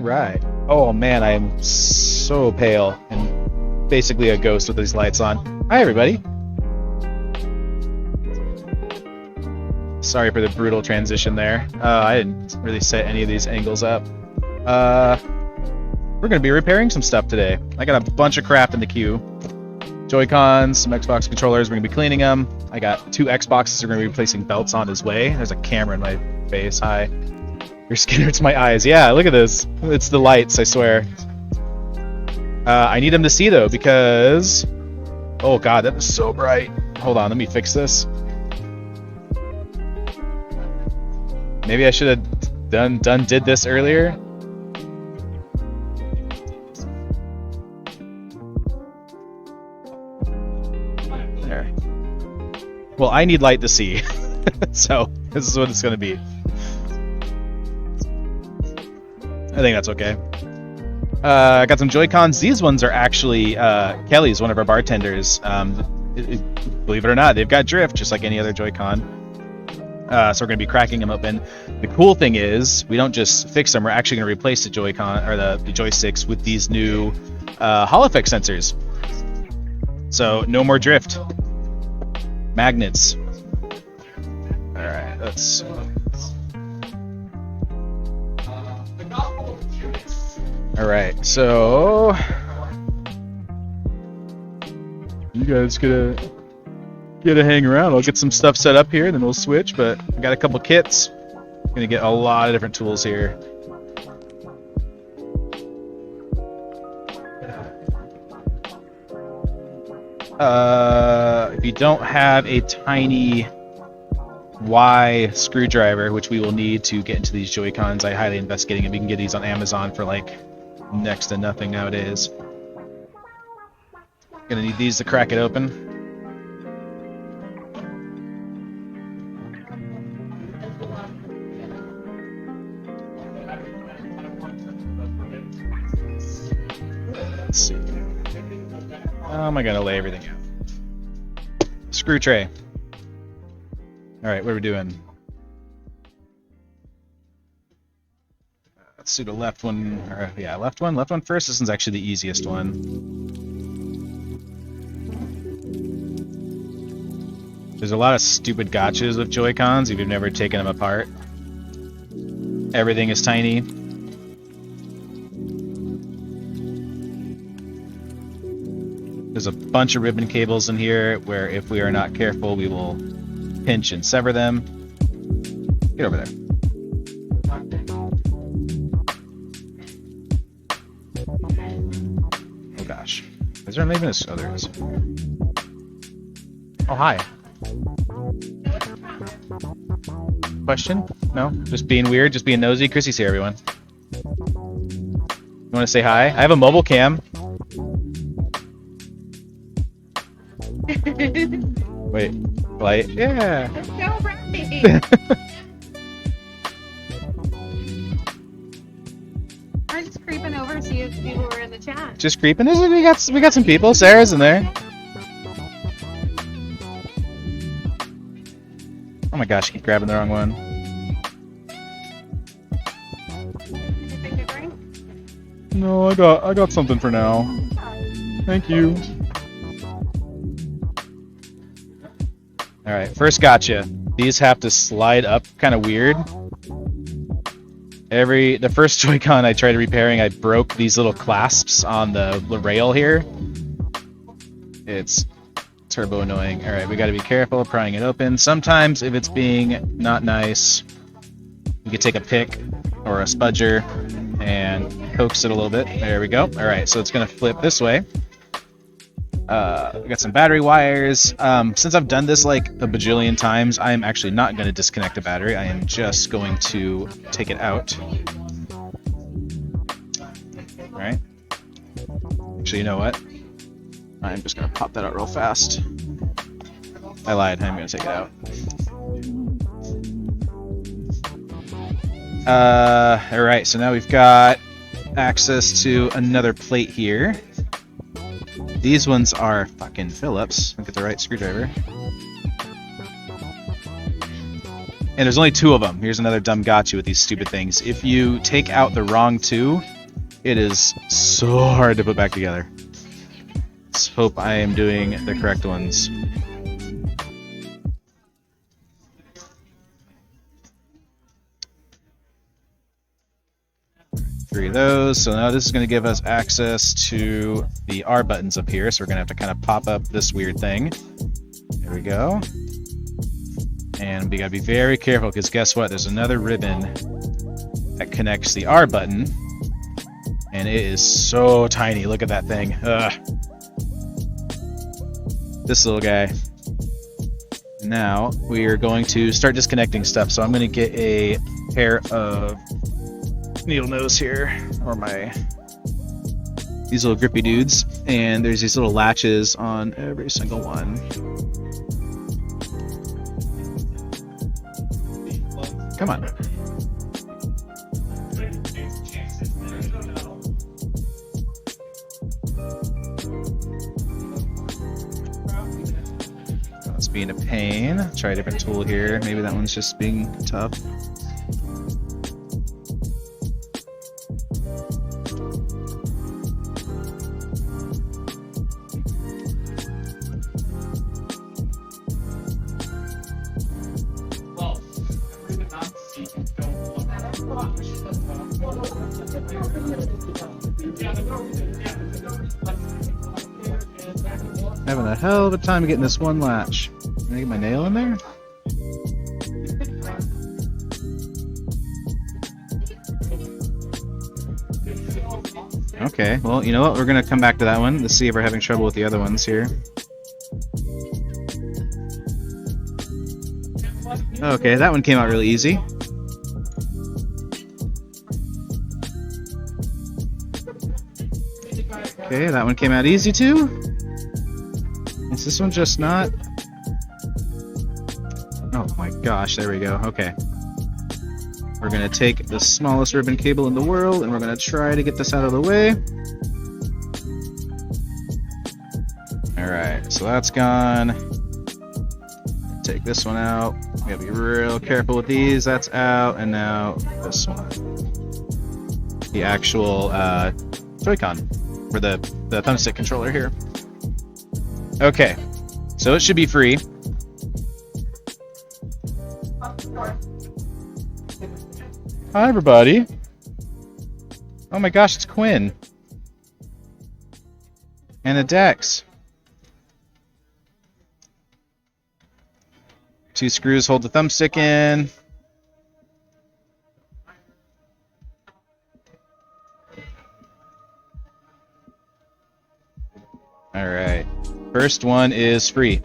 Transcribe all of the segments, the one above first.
right. Oh man, I am so pale and basically a ghost with these lights on. Hi everybody. Sorry for the brutal transition there. I didn't really set any of these angles up. We're gonna be repairing some stuff today. I got a bunch of crap in the queue. Joy-Cons, some Xbox controllers, we're gonna be cleaning them. I got 2 Xboxes we're gonna be replacing belts on his way. There's a camera in my face. Hi. Your skin hurts my eyes. Yeah, look at this. It's the lights, I swear. I need him to see though, because... Oh god, that was so bright. Hold on, let me fix this. Maybe I should have did this earlier. There. Well, I need light to see. So, this is what it's gonna be. I think that's okay. I got some Joy-Cons. These ones are actually Kelly's, one of our bartenders. Believe it or not, they've got drift, just like any other Joy-Con. So we're going to be cracking them open. The cool thing is, we don't just fix them. We're actually going to replace the Joy-Con or the joysticks with these new Hall-effect sensors. So no more drift. Magnets. All right, let's. All right, so you guys gonna hang around. I'll get some stuff set up here, then we'll switch. But I got a couple kits. Gonna get a lot of different tools here. If you don't have a tiny Y screwdriver, which we will need to get into these Joy-Cons, I highly invest getting it. We can get these on Amazon for like next to nothing nowadays. Gonna need these to crack it open. Let's see. How am I gonna lay everything out? Screw tray. Alright, what are we doing? Let's do the left one, or yeah, left one first. This one's actually the easiest one. There's a lot of stupid gotchas with Joy-Cons if you've never taken them apart. Everything is tiny. There's a bunch of ribbon cables in here where if we are not careful, we will pinch and sever them. Get over there. Oh gosh. Is there maybe this? Oh, there is. Oh, hi. Question? No? Just being weird? Just being nosy? Chrissy's here, everyone. You want to say hi? I have a mobile cam. Wait. Light? Yeah. That's so bright. I was just creeping over to see if people were in the chat. Just creeping? We got some people. Sarah's in there. Oh my gosh, I keep grabbing the wrong one. Anything to drink? No, I got something for now. Thank you. Alright, first gotcha. These have to slide up kind of weird. The first Joy-Con I tried repairing, I broke these little clasps on the rail here. It's turbo annoying. Alright, we gotta be careful of prying it open. Sometimes, if it's being not nice, you could take a pick or a spudger and coax it a little bit. There we go. Alright, so it's gonna flip this way. We got some battery wires. Since I've done this like a bajillion times, I am actually not going to disconnect the battery. I am just going to take it out. Alright. Actually, you know what? I'm just going to pop that out real fast. I lied. I'm going to take it out. Alright, so now we've got access to another plate here. These ones are fucking Phillips. I'll get the right screwdriver. And there's only 2 of them. Here's another dumb gotcha with these stupid things. If you take out the wrong 2, it is so hard to put back together. Let's hope I am doing the correct ones. Three of those. So now this is going to give us access to the R buttons up here. So we're going to have to kind of pop up this weird thing. There we go. And we got to be very careful because guess what? There's another ribbon that connects the R button. And it is so tiny. Look at that thing. Ugh. This little guy. Now we are going to start disconnecting stuff. So I'm going to get a pair of needle nose here, or these little grippy dudes, and there's these little latches on every single one. Come on. That's being a pain. Try a different tool here. Maybe that one's just being tough. Having a hell of a time getting this one latch. Can I get my nail in there? Okay, well, you know what? We're going to come back to that one. Let's see if we're having trouble with the other ones here. Okay, that one came out really easy. Okay, that one came out easy too. Is this one just not? Oh my gosh, there we go. Okay. We're going to take the smallest ribbon cable in the world and we're going to try to get this out of the way. Alright, so that's gone. Take this one out. We gotta be real careful with these. That's out, and now this one. The actual Joy-Con for the thumbstick controller here. Okay, so it should be free. Hi, everybody. Oh my gosh, it's Quinn. And a Dex. 2 screws hold the thumbstick in. Alright. First one is free.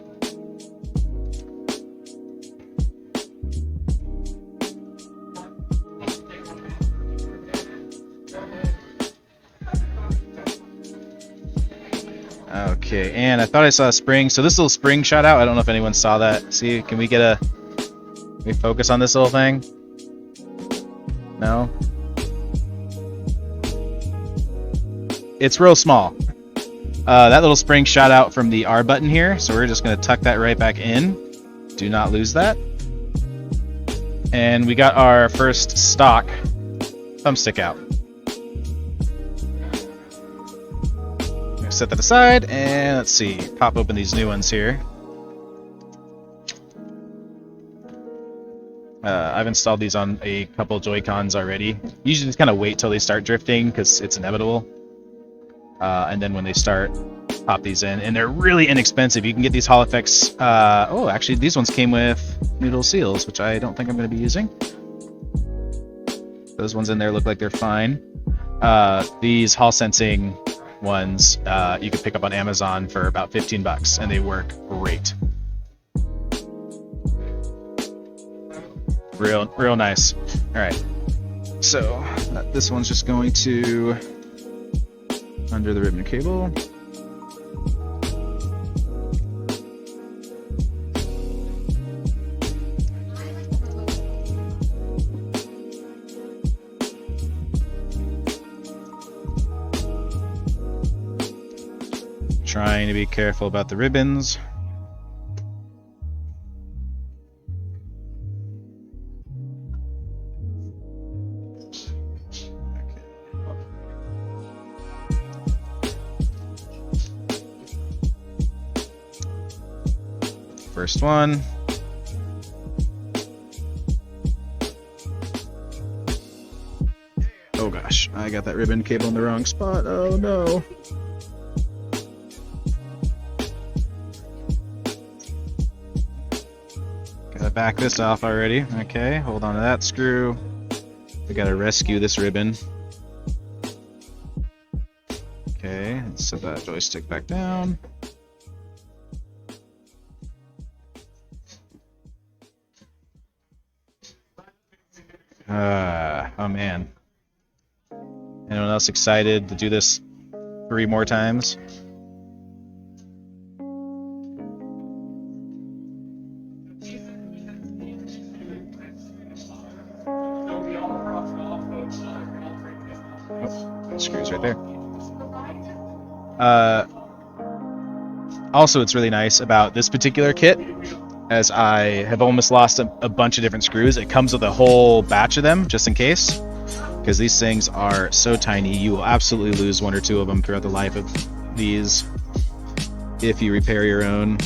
Okay, and I thought I saw a spring. So this little spring shot out. I don't know if anyone saw that. See, can we focus on this little thing? No? It's real small. That little spring shot out from the R button here, so we're just going to tuck that right back in. Do not lose that. And we got our first stock thumbstick out. Set that aside, and let's see, pop open these new ones here. I've installed these on a couple Joy-Cons already. Usually just kind of wait till they start drifting because it's inevitable. And then when they start, pop these in. And they're really inexpensive. You can get these Hall Effects. Oh, actually, these ones came with noodle seals, which I don't think I'm going to be using. Those ones in there look like they're fine. These Hall Sensing ones you can pick up on Amazon for about $15, and they work great. Real nice. All right. So this one's just going to under the ribbon cable. Trying to be careful about the ribbons. First one. Oh gosh, I got that ribbon cable in the wrong spot. Oh no. Gotta back this off already. Okay, hold on to that screw. We gotta rescue this ribbon. Okay, let's set that joystick back down. Oh man. Anyone else excited to do this 3 more times? Oh, screws right there. Also, it's really nice about this particular kit, as I have almost lost a bunch of different screws. It comes with a whole batch of them, just in case, because these things are so tiny. You will absolutely lose 1 or 2 of them throughout the life of these if you repair your own.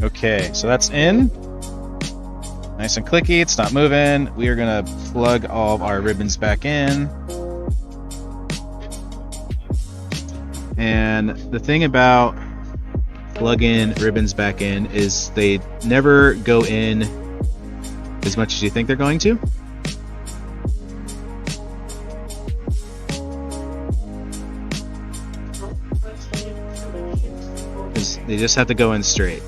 Okay, so that's in. Nice and clicky, it's not moving. We are gonna plug all of our ribbons back in. And the thing about plug-in ribbons back in is they never go in as much as you think they're going to. They just have to go in straight.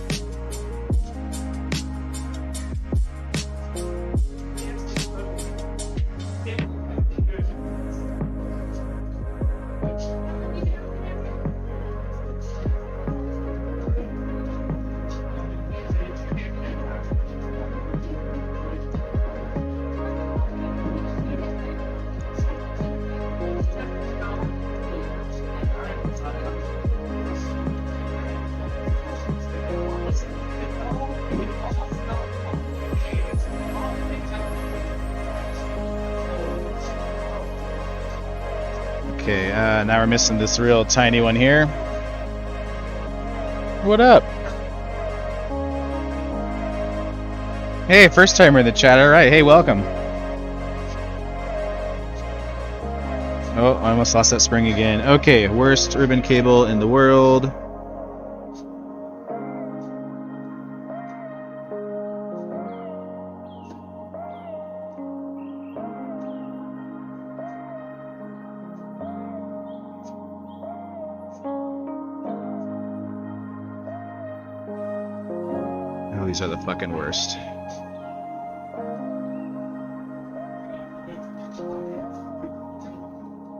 Okay, now we're missing this real tiny one here. What up? Hey, first timer in the chat. All right, hey, welcome. Oh, I almost lost that spring again. Okay, worst ribbon cable in the world. These are the fucking worst.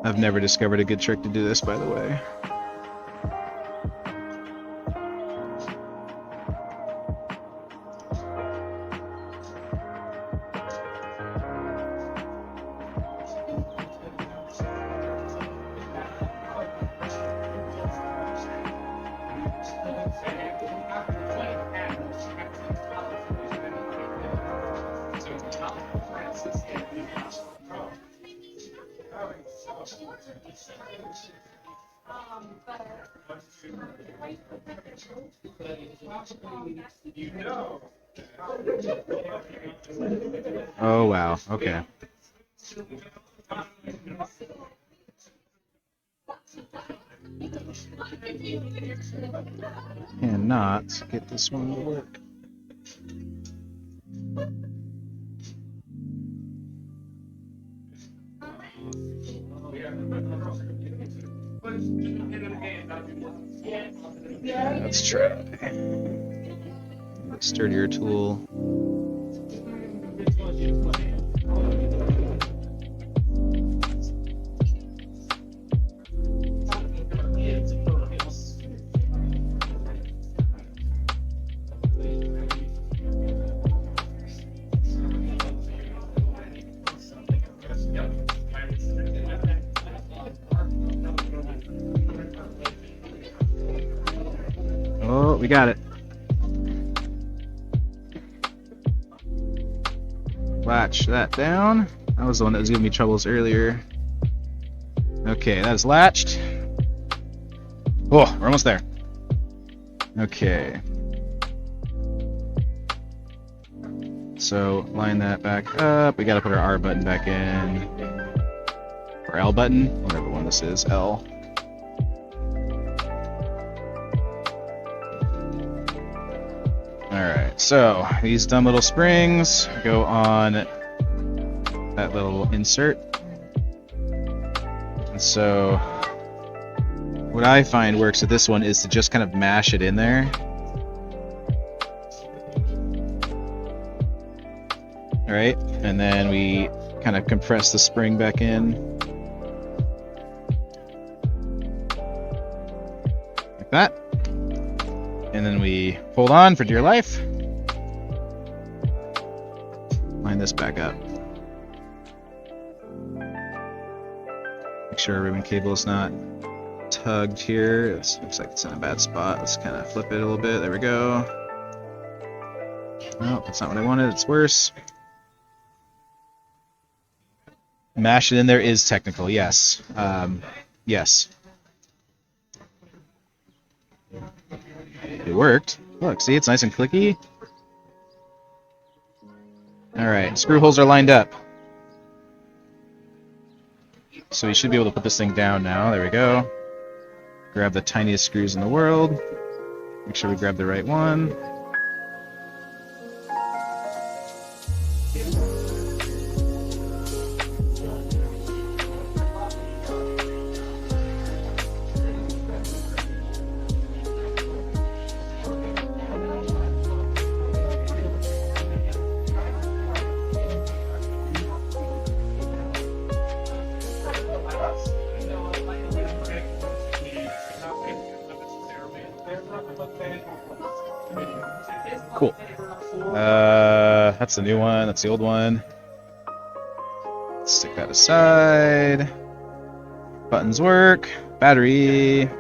I've never discovered a good trick to do this, by the way. Oh wow, okay. Cannot get this one to work. Let's try a sturdier tool. Oh, we got it. Latch that down. That was the one that was giving me troubles earlier. Okay, that's latched. Oh, we're almost there. Okay. So line that back up. We gotta put our R button back in. Or L button, whatever one this is. L. Alright, so these dumb little springs go on that little insert. And so what I find works with this one is to just kind of mash it in there. Alright, and then we kind of compress the spring back in. Like that. And then we hold on for dear life. Line this back up. Make sure our ribbon cable is not tugged here. It looks like it's in a bad spot. Let's kind of flip it a little bit. There we go. No, that's not what I wanted. It's worse. Mash it in there is technical, yes. Yes. It worked. Look, see, it's nice and clicky. Alright, screw holes are lined up. So we should be able to put this thing down now. There we go. Grab the tiniest screws in the world. Make sure we grab the right one. Cool. That's the new one. That's the old one. Stick that aside. Buttons work. Battery.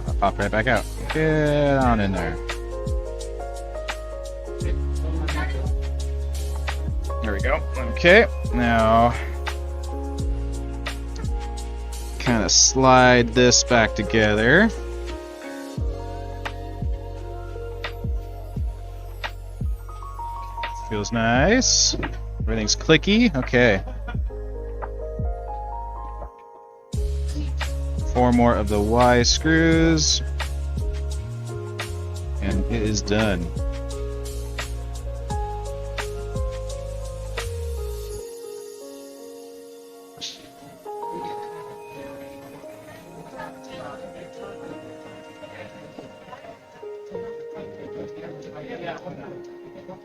I'll pop right back out. Get on in there. There we go. Okay, now kind of slide this back together. Feels nice. Everything's clicky. Okay. 4 more of the Y screws. And it is done.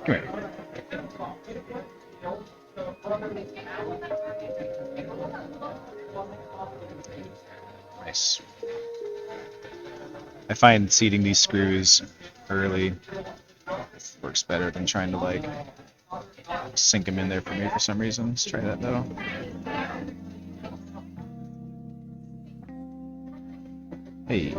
Come here. Nice. I find seating these screws early works better than trying to like sink them in there for me for some reason. Let's try that though. Hey.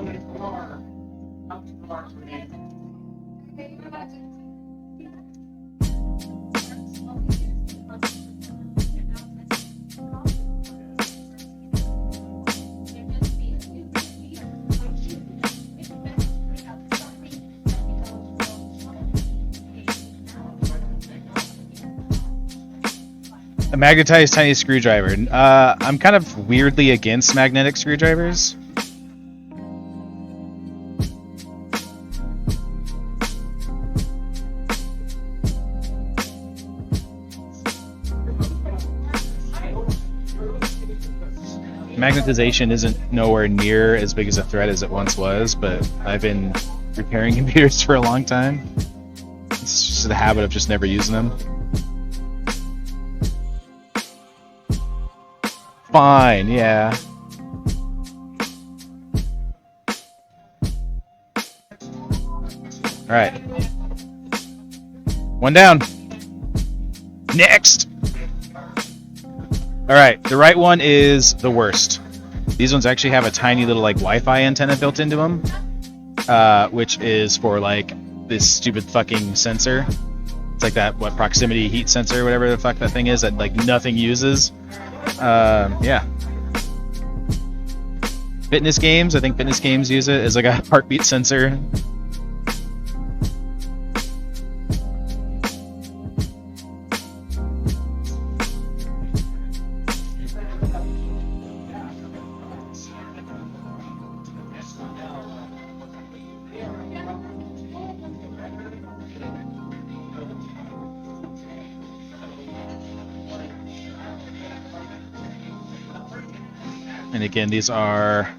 A magnetized tiny screwdriver. I'm kind of weirdly against magnetic screwdrivers. Magnetization isn't nowhere near as big as a threat as it once was, but I've been repairing computers for a long time. It's just the habit of just never using them. Fine, yeah. Alright. One down. Next! Alright, the right one is the worst. These ones actually have a tiny little like Wi-Fi antenna built into them. which is for like this stupid fucking sensor. It's like that proximity heat sensor, whatever the fuck that thing is that like nothing uses. Yeah. Fitness games, I think fitness games use it as like a heartbeat sensor. And again, these are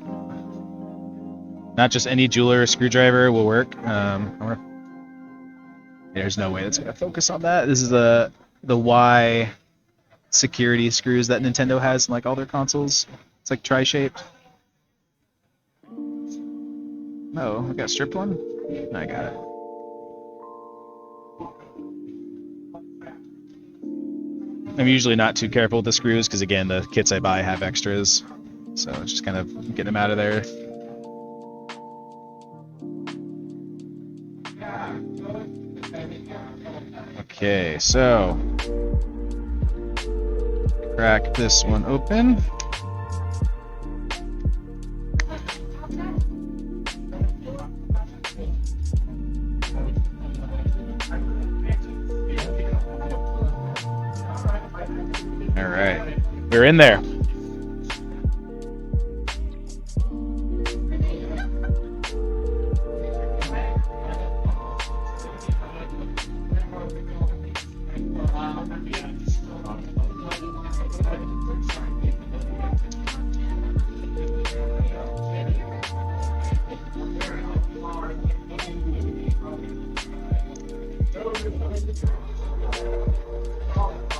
not just any jeweler screwdriver will work. There's no way that's gonna focus on that. This is the Y security screws that Nintendo has in like all their consoles. It's like tri-shaped. Oh, I got a stripped one? I got it. I'm usually not too careful with the screws because again, the kits I buy have extras. So just kind of getting them out of there. Okay, so crack this one open. All right, we're in there.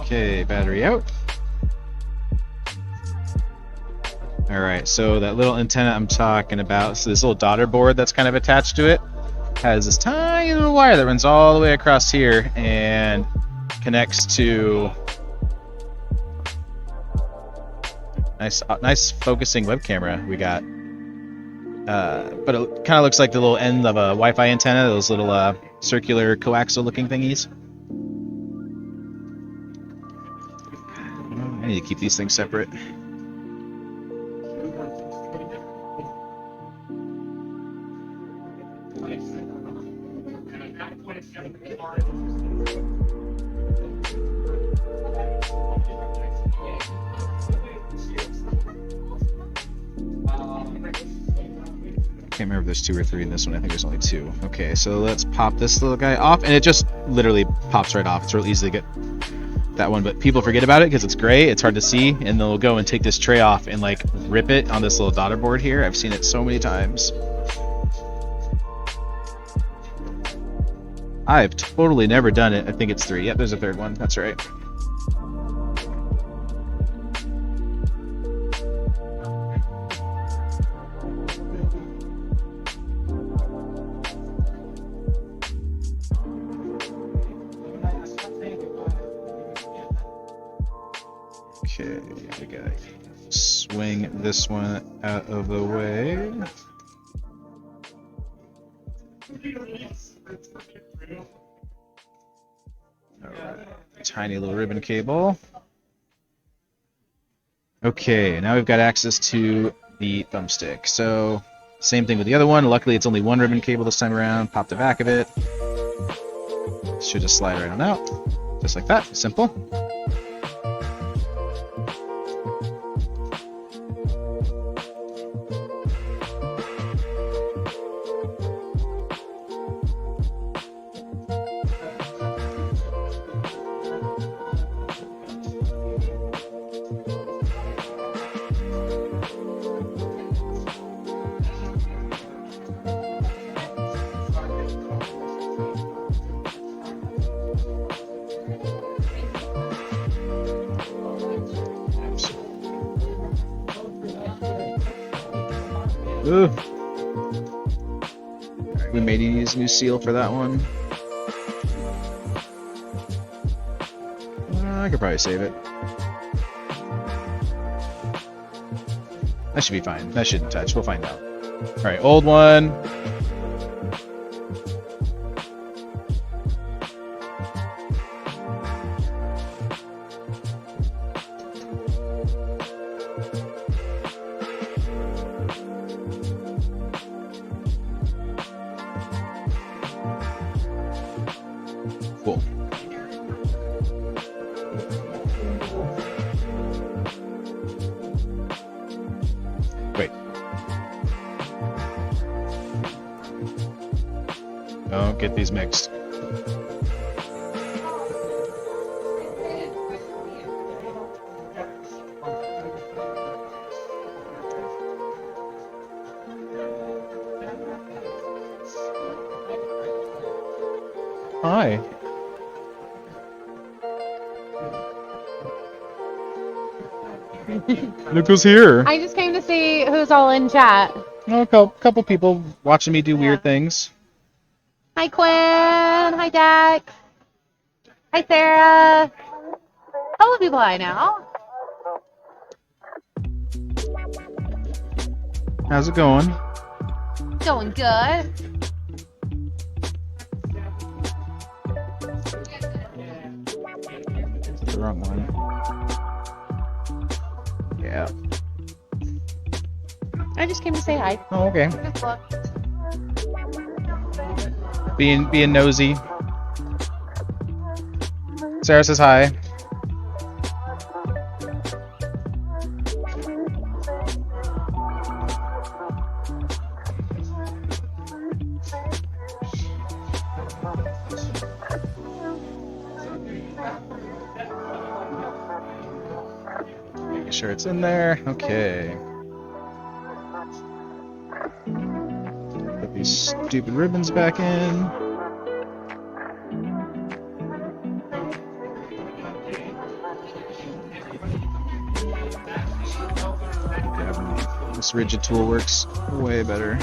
Okay, battery out. Alright, so that little antenna I'm talking about, so this little daughter board that's kind of attached to it, has this tiny little wire that runs all the way across here and connects to nice focusing web camera we got. But it kind of looks like the little end of a Wi-Fi antenna, those little circular coaxial looking thingies. I need to keep these things separate. Can't remember if there's 2 or 3 in this one. I think there's only 2. Okay, so let's pop this little guy off, and it just literally pops right off. It's real easy to get that one, but people forget about it because it's gray, it's hard to see, and they'll go and take this tray off and like rip it on this little daughter board here. I've seen it so many times. I've totally never done it. I think it's 3. Yep, there's a 3rd one. That's right. Okay, we gotta swing this one out of the way. Alright, tiny little ribbon cable. Okay, now we've got access to the thumbstick. So, same thing with the other one. Luckily, it's only 1 ribbon cable this time around. Pop the back of it. Should just slide right on out. Just like that. Simple. Ooh. Alright, we may need to use a new seal for that one. I could probably save it. That should be fine. That shouldn't touch. We'll find out. Alright, old one. Don't get these mixed. Hi. Look who's here. I just came to see who's all in chat. Oh, a couple people watching me do weird things. Hi, Quinn. Hi, Dex. Hi, Sarah. Hello, people I know. How's it going? Going good. The wrong one. Yeah. I just came to say hi. Oh, okay. Just look. Being nosy. Sarah says hi. Making sure it's in there. Okay. Put these stupid ribbons back in. This rigid tool works way better.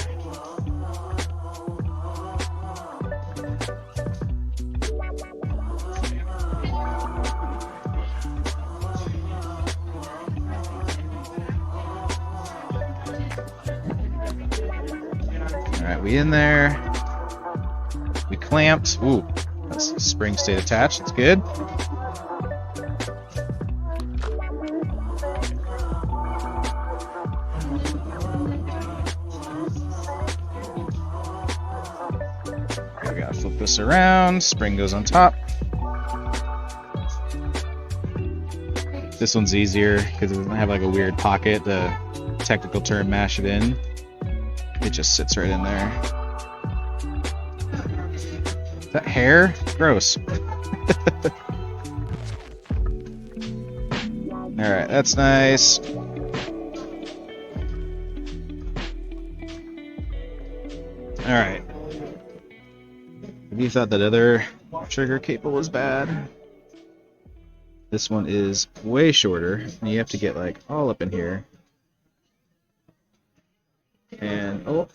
Alright, we in there. We clamped. Ooh, that's the spring stayed attached. That's good. We gotta flip this around. Spring goes on top. This one's easier because it doesn't have like a weird pocket. The technical term, mash it in. It just sits right in there. Is that hair? Gross. Alright, that's nice. Alright. If you thought that other trigger cable was bad, this one is way shorter, and you have to get like all up in here. And oh,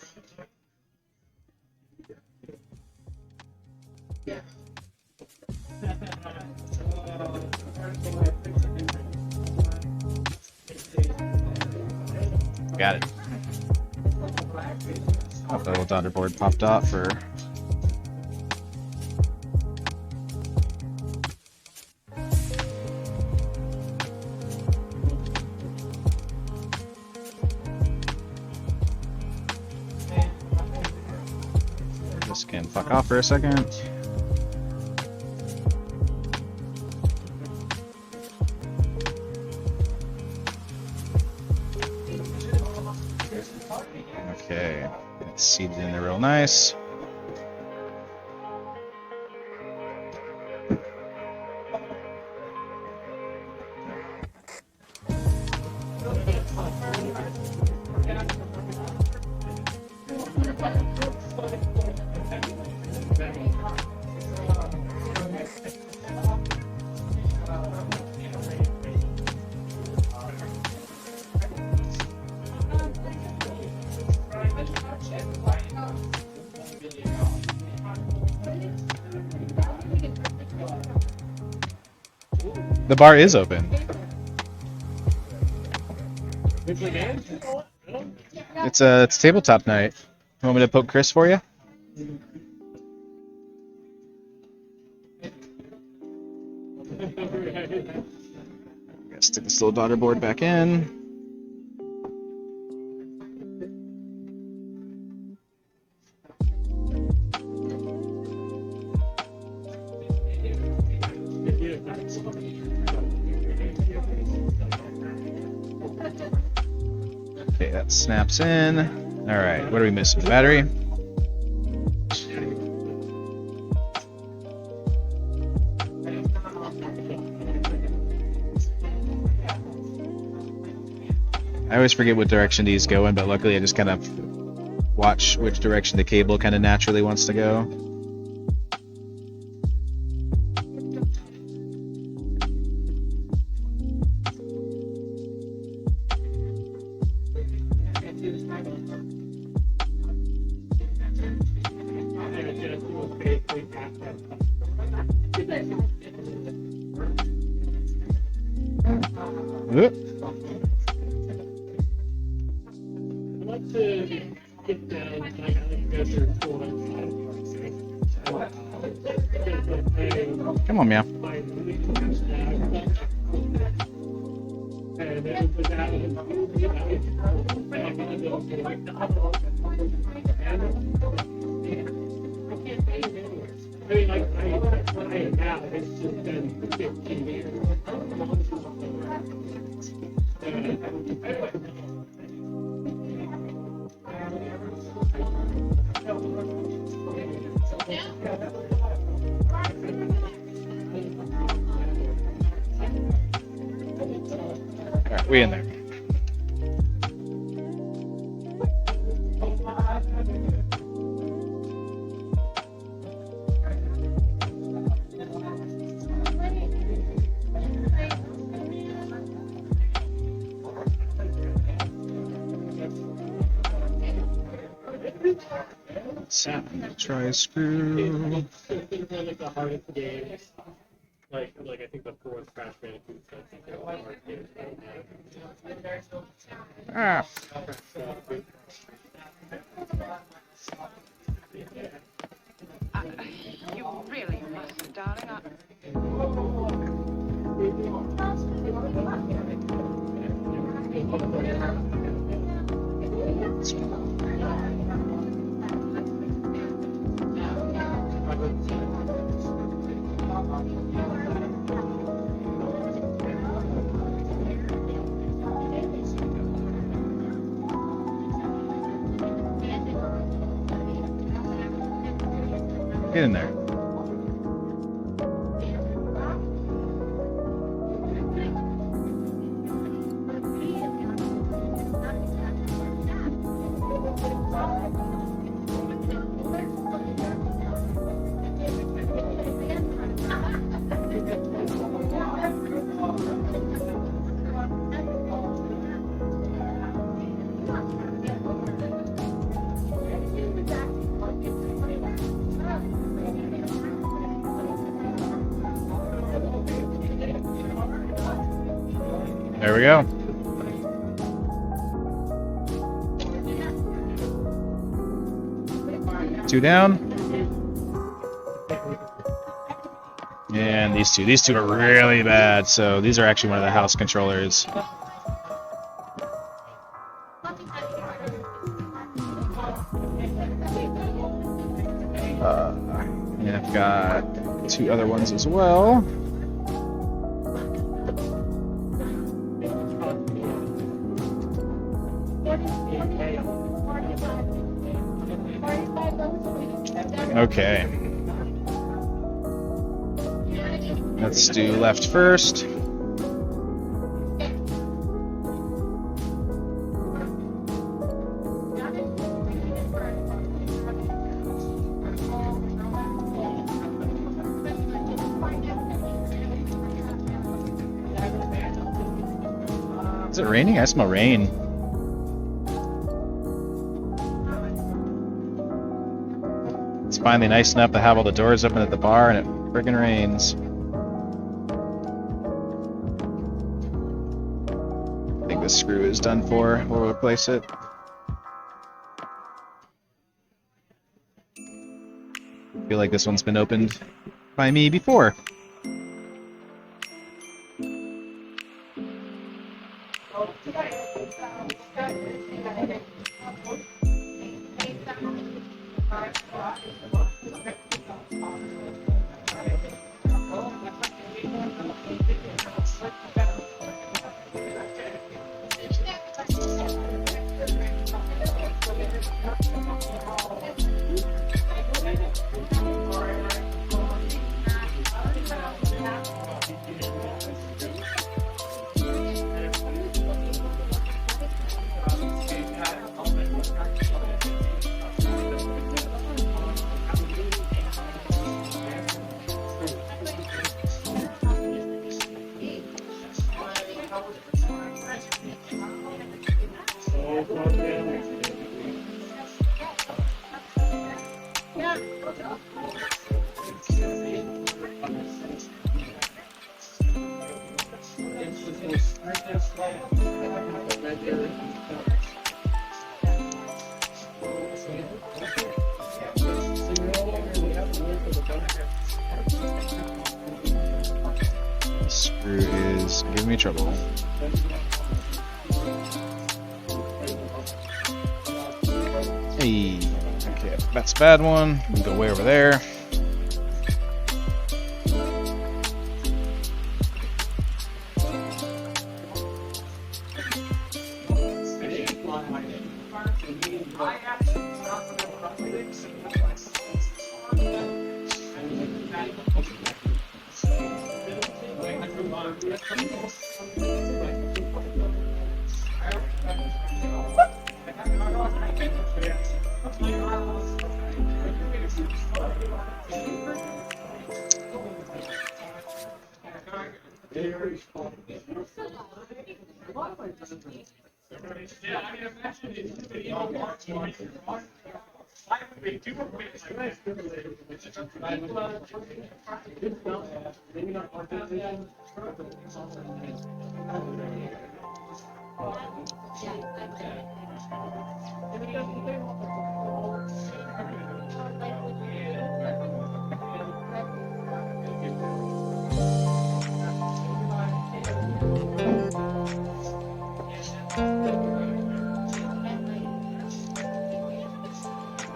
got it. Oh, the little daughter board popped off for. This can fuck off for a second. Okay, it's seated in there real nice. The bar is open. It's tabletop night. You want me to poke Chris for you? Gotta stick this little daughter board back in. Okay, that snaps in. Alright, what are we missing? The battery? I always forget what direction these go in, but luckily I just kind of watch which direction the cable kind of naturally wants to go. Come on, meow. Alright, we in there. Try a screw. Like the hardest games, like I think the fourth Crash Bandicoot. Ah. You really mustn't, darling. Get in there. There we go. Two down. And these two are really bad. So these are actually one of the house controllers. And I've got two other ones as well. Okay. Let's do left first. Is it raining? I smell rain. It's finally nice enough to have all the doors open at the bar and it friggin' rains. I think this screw is done for. We'll replace it. I feel like this one's been opened by me before. Screw is giving me trouble. Hey, okay, that's a bad one. We can go way over there.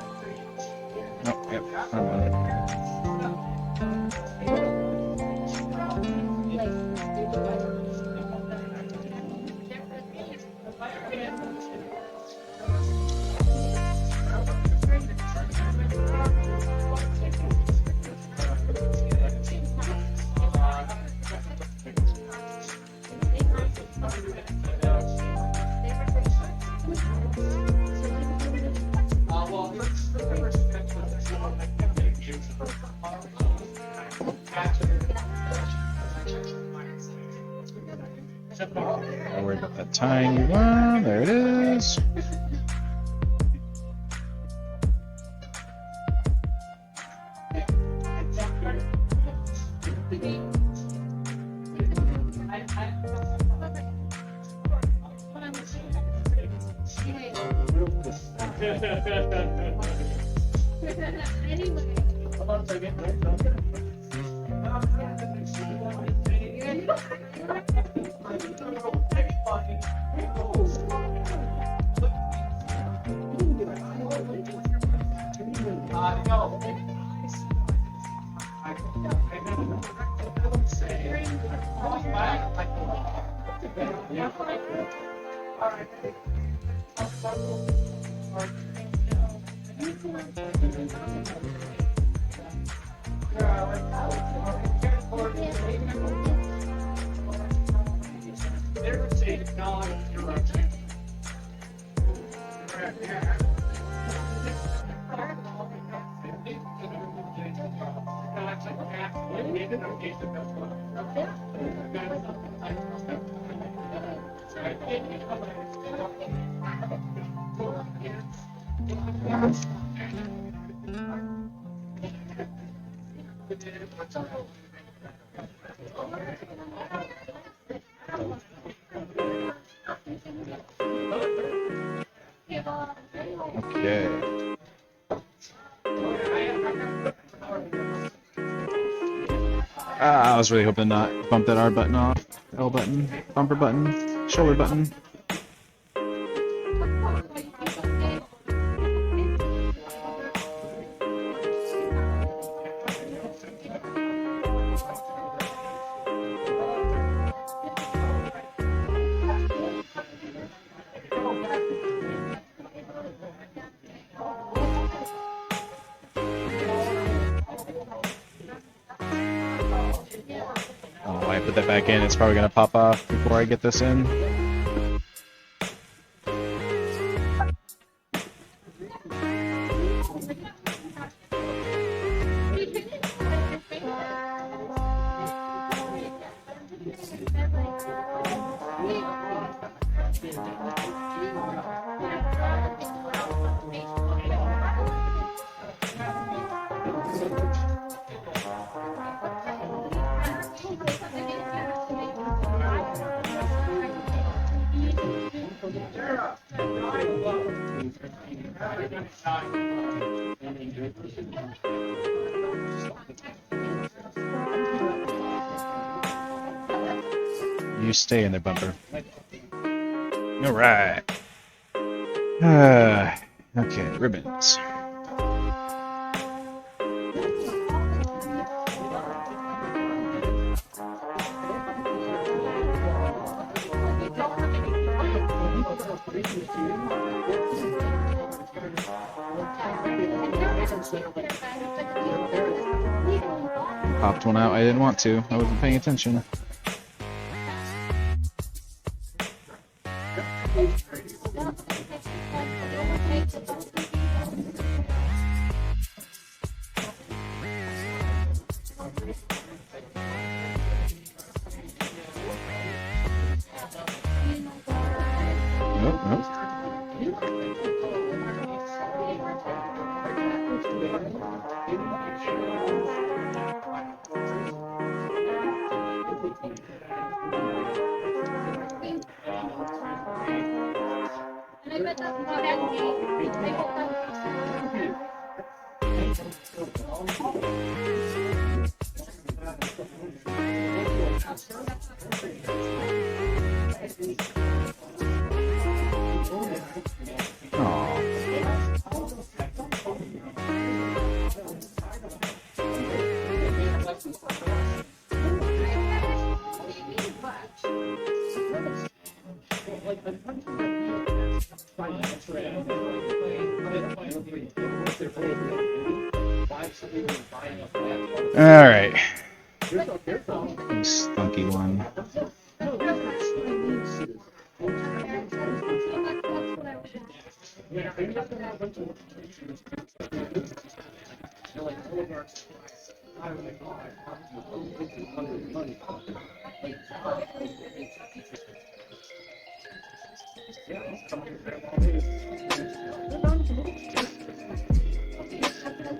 Oh, yep. Don't worry about that tiny one. There it is. Okay. I was really hoping to not bump that R button off. L button, bumper button, shoulder button. Oh, I put that back in. It's probably gonna pop off before I get this in. You stay in there, Bumper. All right. Okay, ribbons. Popped one out. I didn't want to. I wasn't paying attention. Nope, nope. All right. This funky one.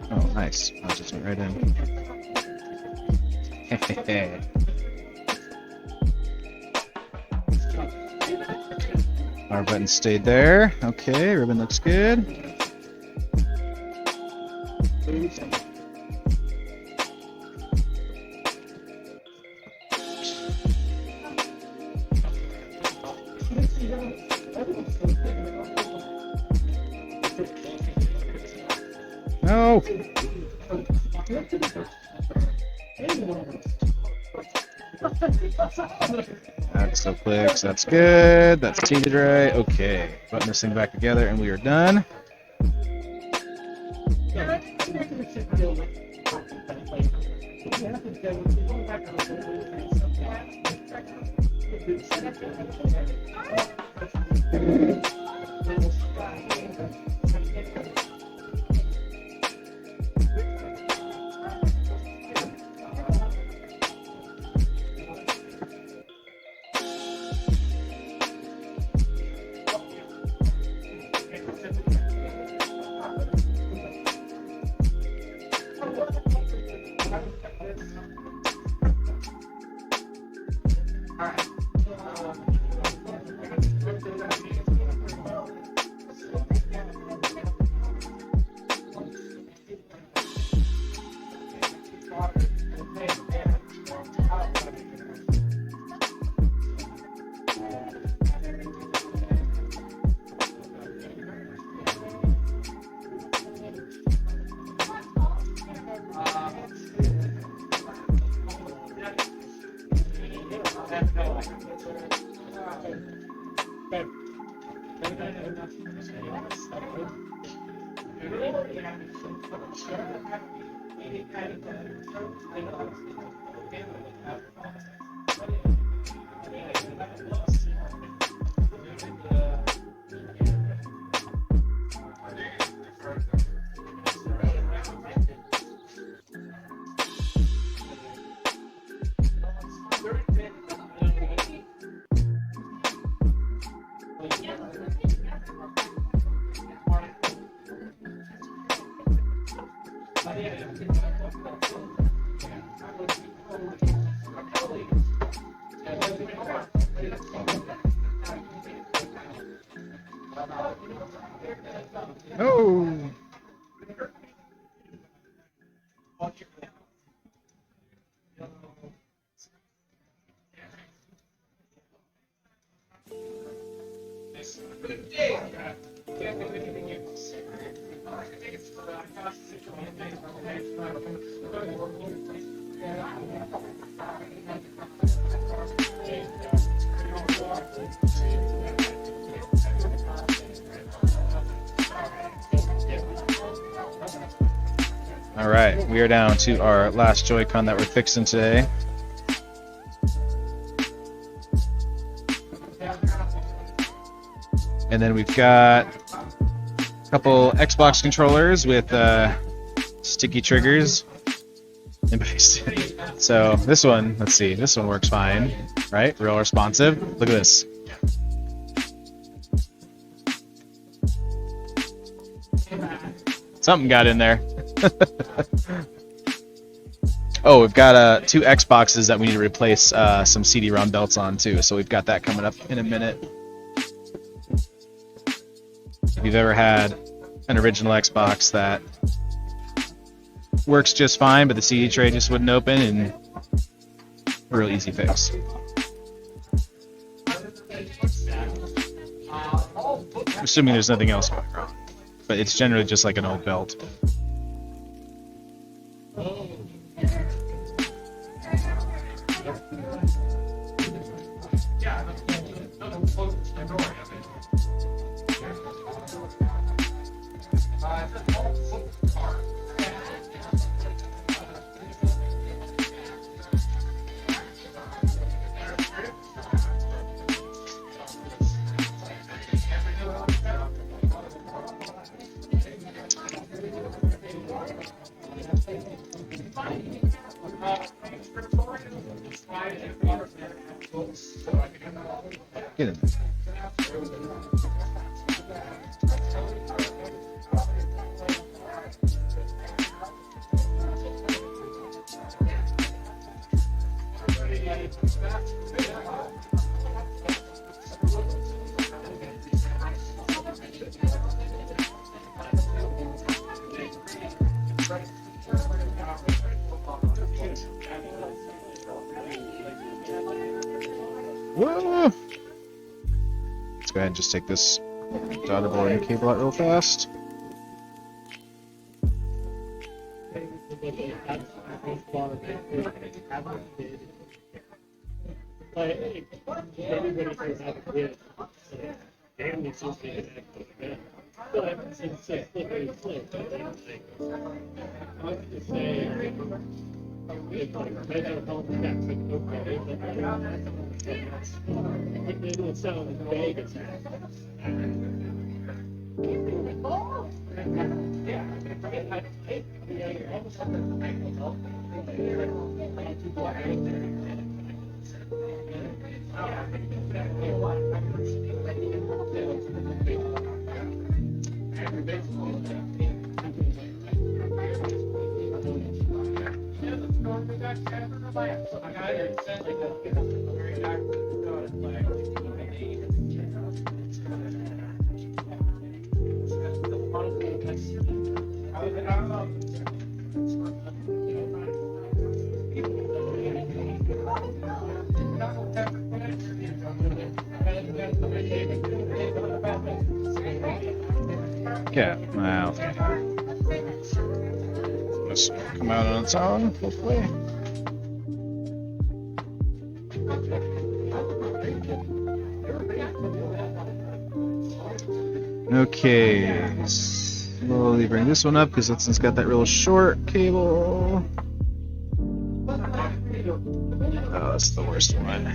Oh, nice. I just went right in. Our button stayed there. Okay, ribbon looks good. No. Axle clicks, that's good. That's seated right. Okay. Button this thing back together and we are done. No. All right, we are down to our last Joy-Con that we're fixing today. And then we've got a couple Xbox controllers with sticky triggers. So this one, let's see, this one works fine, right? Real responsive. Look at this. Something got in there. Oh, we've got two Xboxes that we need to replace some CD-ROM belts on too, so we've got that coming up in a minute. If you've ever had an original Xbox that works just fine, but the CD tray just wouldn't open, and a real easy fix. Assuming there's nothing else going wrong, but it's generally just like an old belt. Get in there. Whoa. Let's go ahead and just take this daughter board and cable out real fast. Everybody says have a kid. Family says they have a kid. But since it's slippery slope, I like to say it's like mental health checks and okay, but it will sound vague as that. Yeah, wow. This will come out on its own, hopefully. Okay, slowly bring this one up because this one's got that real short cable. Oh, that's the worst one.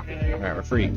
Alright, we're free.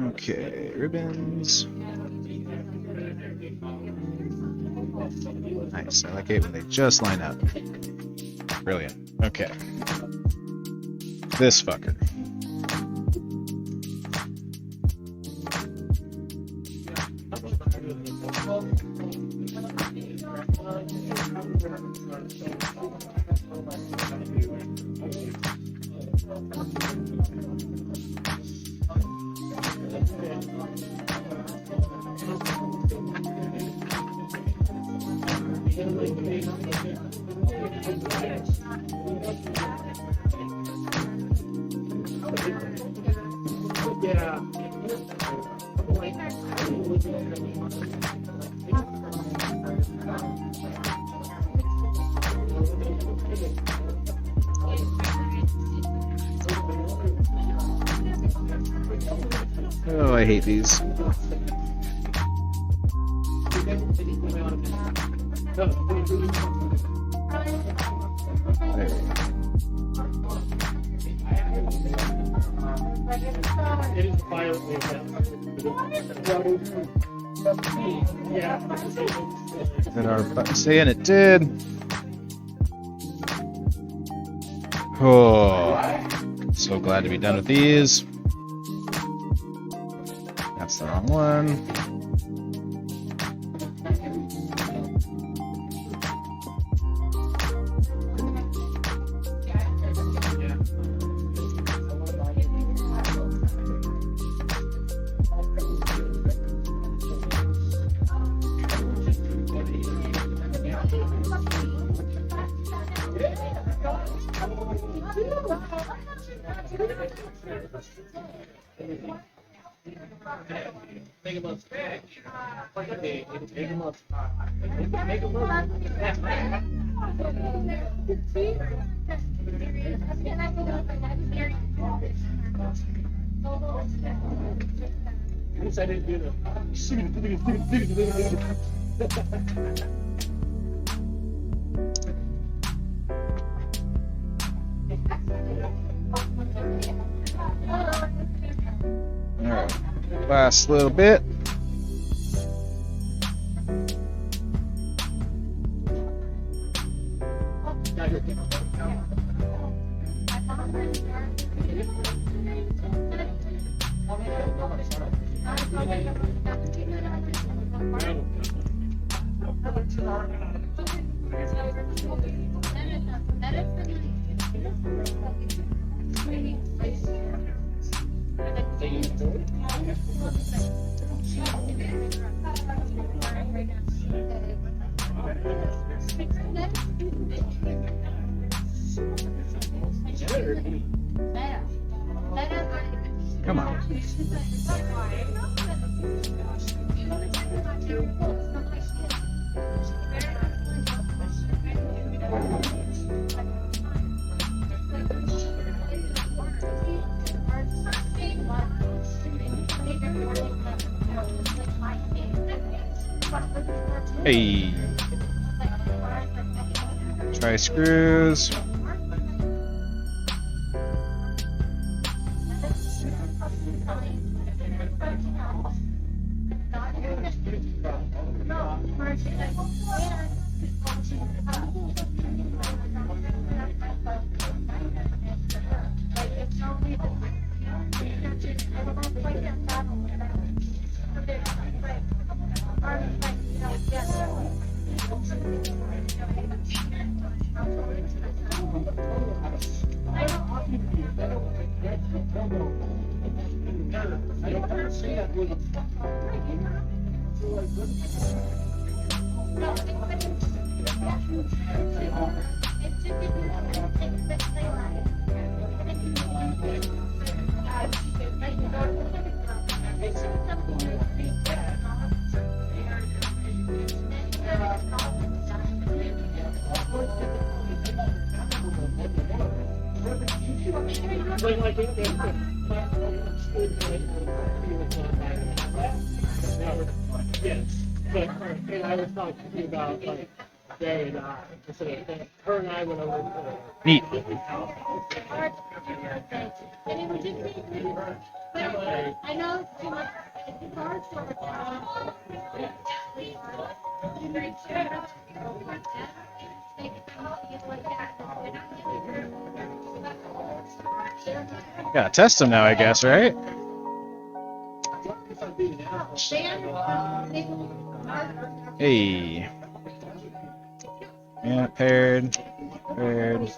Okay, ribbons. Nice. I like it when they just line up. Brilliant. Okay. This fucker. Oh, I hate these. There we go. It is violently yeah. Did our button say it? It did. Oh, so glad to be done with these. That's the wrong one. I didn't do Alright, last little bit. Come on. Hey. Try screws. Yes, but and I was talking to you about like Ray and I. So her and I went over to Neat. I know it's too much. It's hard Gotta test them now, I guess, right? Hey. Yeah, paired. Paired.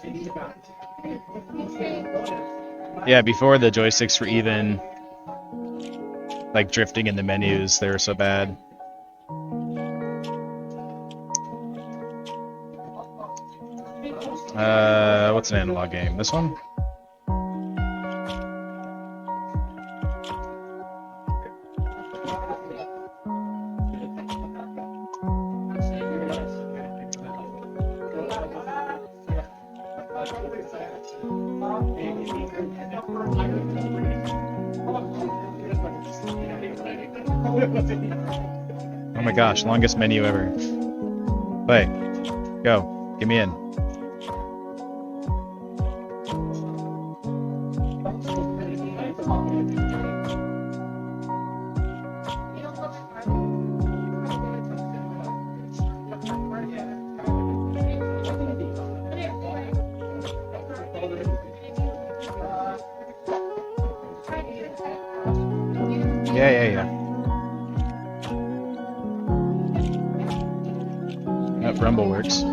Yeah, before the joysticks were even like drifting in the menus, they were so bad. What's an analog game? This one? Oh my gosh, longest menu ever. Play. Go. Get me in. Yeah. That Rumble works.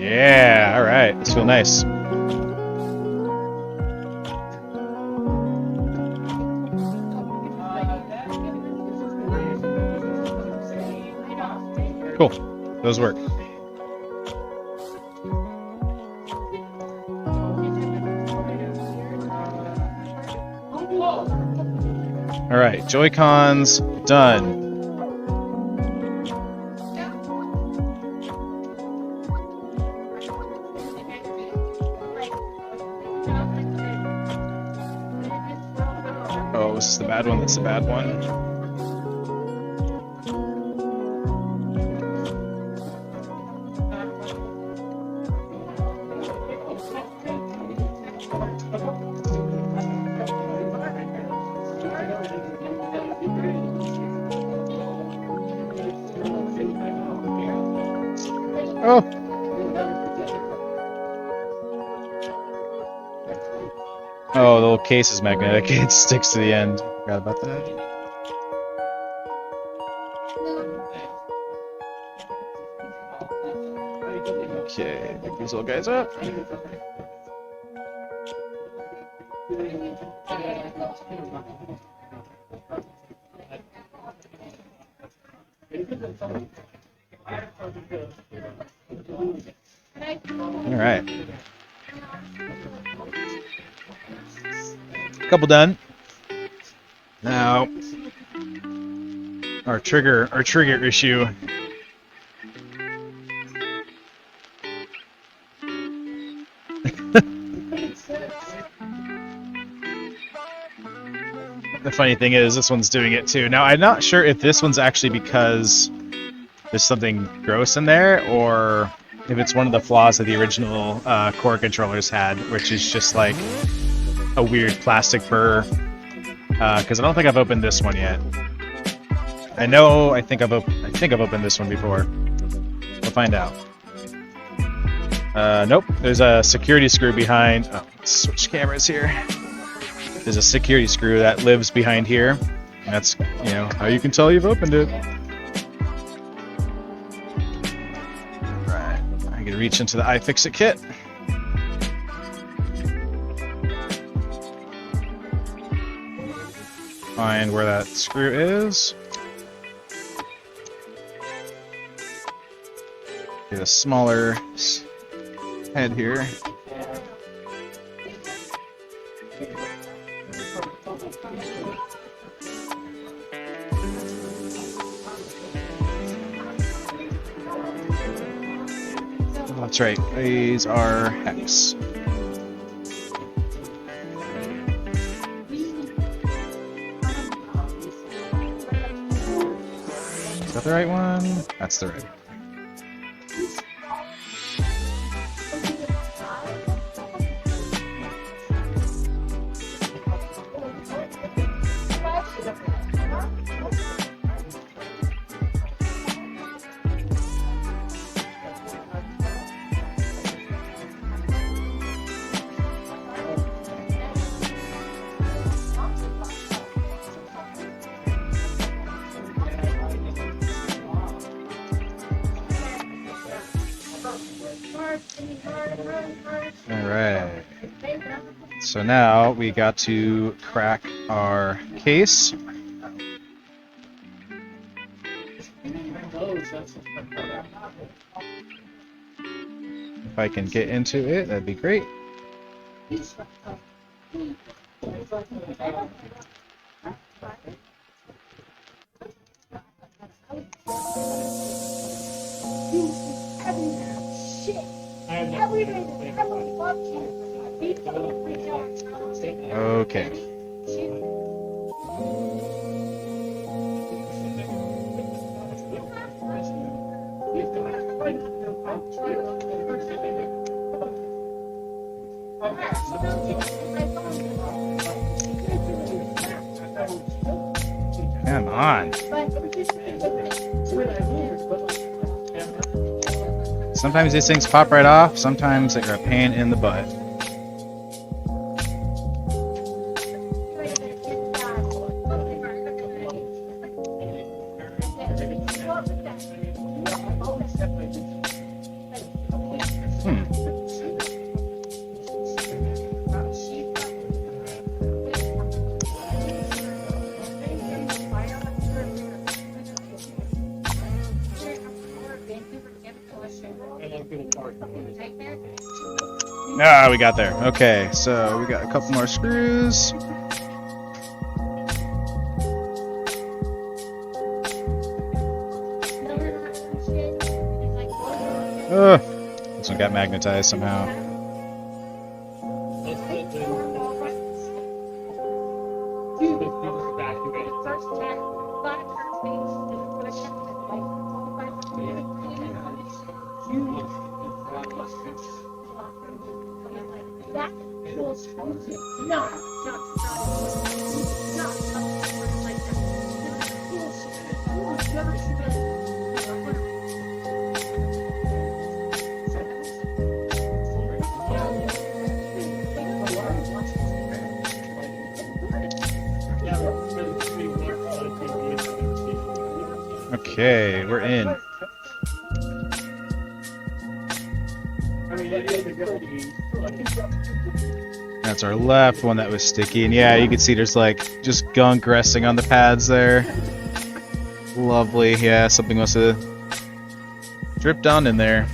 Yeah, alright. This feels nice. Cool. Those work. Alright, Joy-Cons done. Oh, this is the bad one. That's the bad one. Oh. Oh, the little case is magnetic. It sticks to the end. Forgot about that. Okay, pick these little guys up. All right. Couple done. Now, our trigger issue. The funny thing is, this one's doing it too. Now, I'm not sure if this one's actually because there's something gross in there, or if it's one of the flaws that the original core controllers had, which is just like a weird plastic burr. Because I don't think I've opened this one yet. I think I've opened this one before. We'll find out. Nope. There's a security screw behind. Oh, let's switch cameras here. There's a security screw that lives behind here. And that's, how you can tell you've opened it. Right. I can reach into the iFixit kit. find where that screw is. Get a smaller head here. That's right, these are hex. Is that the right one? That's the right one. Alright. So now we got to crack our case. If I can get into it, that'd be great. Okay. Come on. Sometimes these things pop right off, sometimes they're a pain in the butt. Ah, we got there. Okay, so we got a couple more screws. This one got magnetized somehow. Okay, we're in. That's our left one that was sticky, and yeah, you can see there's like just gunk resting on the pads there. Lovely, yeah, something must have dripped on in there.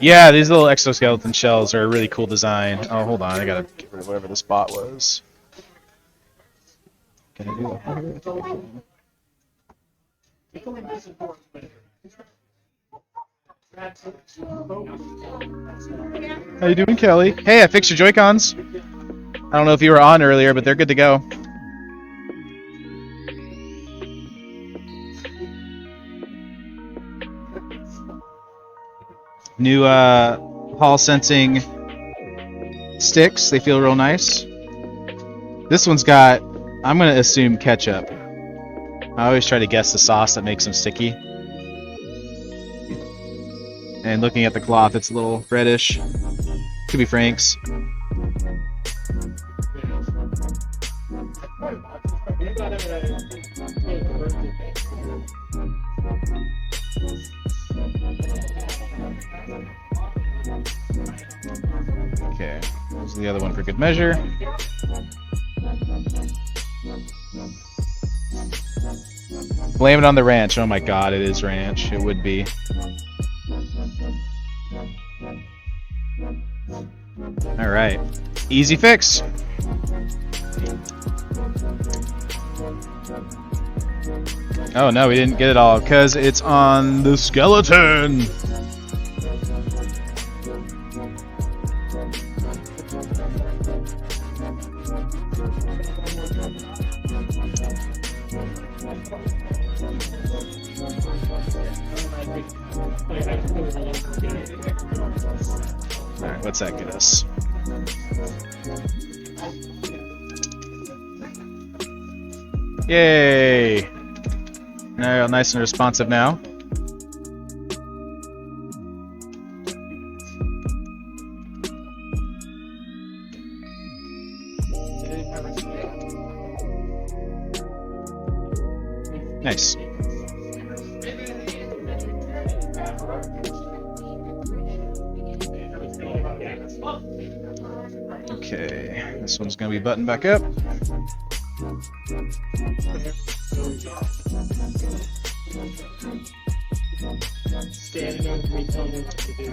Yeah, these little exoskeleton shells are a really cool design. Oh, hold on, I gotta get rid of whatever the spot was. Can I do that? How you doing, Kelly? Hey, I fixed your Joy-Cons. I don't know if you were on earlier, but they're good to go. New Hall sensing sticks. They feel real nice. This one's got, I'm going to assume ketchup. I always try to guess the sauce that makes them sticky. And looking at the cloth, it's a little reddish. Could be Frank's. Okay, here's the other one for good measure. Blame it on the ranch. Oh my god, it is ranch. It would be. Alright. Easy fix. Oh no, we didn't get it all because it's on the skeleton. Alright, what's that get us? Yay! Now nice and responsive now. Nice. Okay, this one's gonna be buttoned back up. Standing on 3 tell me what to do.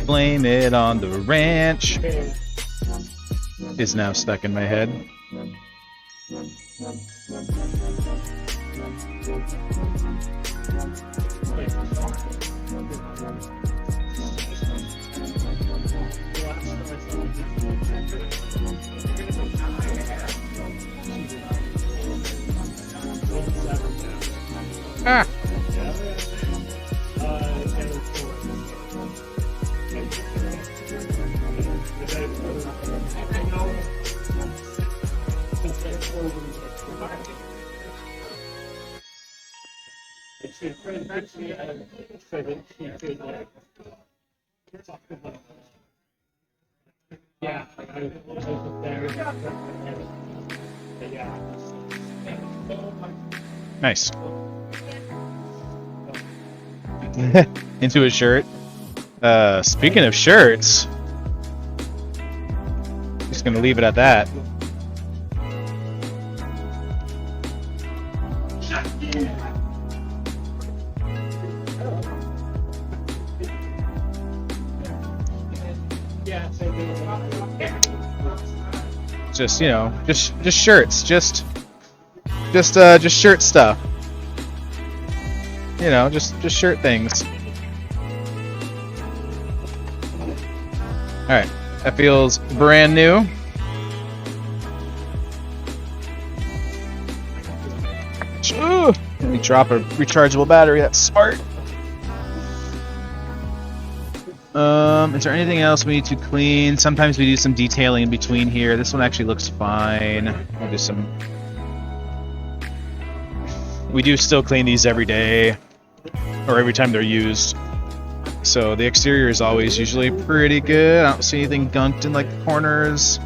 Blame it on the ranch. Is now stuck in my head. Ah! Yeah, Nice. Into a shirt. Speaking of shirts, just gonna leave it at that. Just, you know, just shirts, just shirt stuff. You know, just shirt things. All right, that feels brand new. Ooh, let me drop a rechargeable battery. That's smart. Is there anything else we need to clean? Sometimes we do some detailing in between here. This one actually looks fine. I'll do some. We do still clean these every day, or every time they're used. So the exterior is always usually pretty good. I don't see anything gunked in like the corners.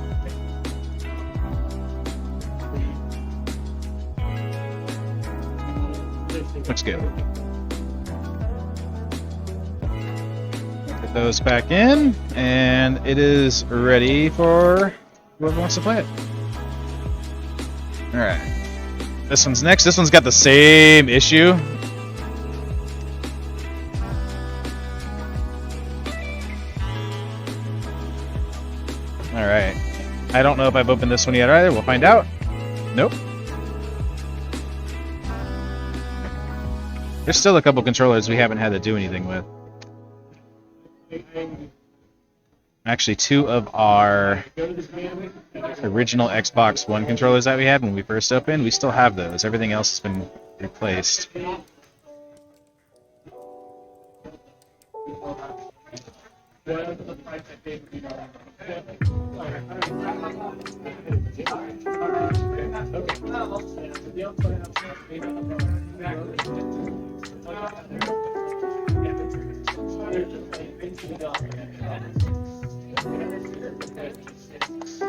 Looks good. Put those back in, and it is ready for whoever wants to play it. Alright. This one's next. This one's got the same issue. Alright. I don't know if I've opened this one yet either. We'll find out. Nope. There's still a couple controllers we haven't had to do anything with. Actually, 2 of our original Xbox One controllers that we had when we first opened, we still have those. Everything else has been replaced. Whatever the price I paid for the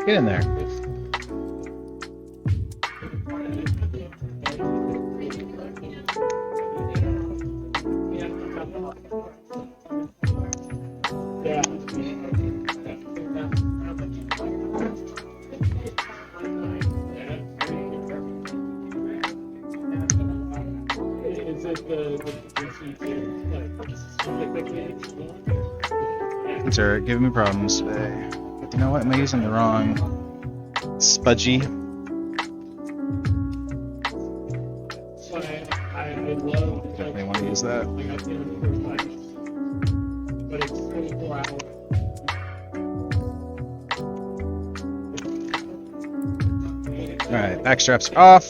Get in there. Is it These are giving me problems today. You know what? Am I using the wrong spudgy? I love Definitely want to use that. I got the but it's 24 hours. Alright, back straps are off.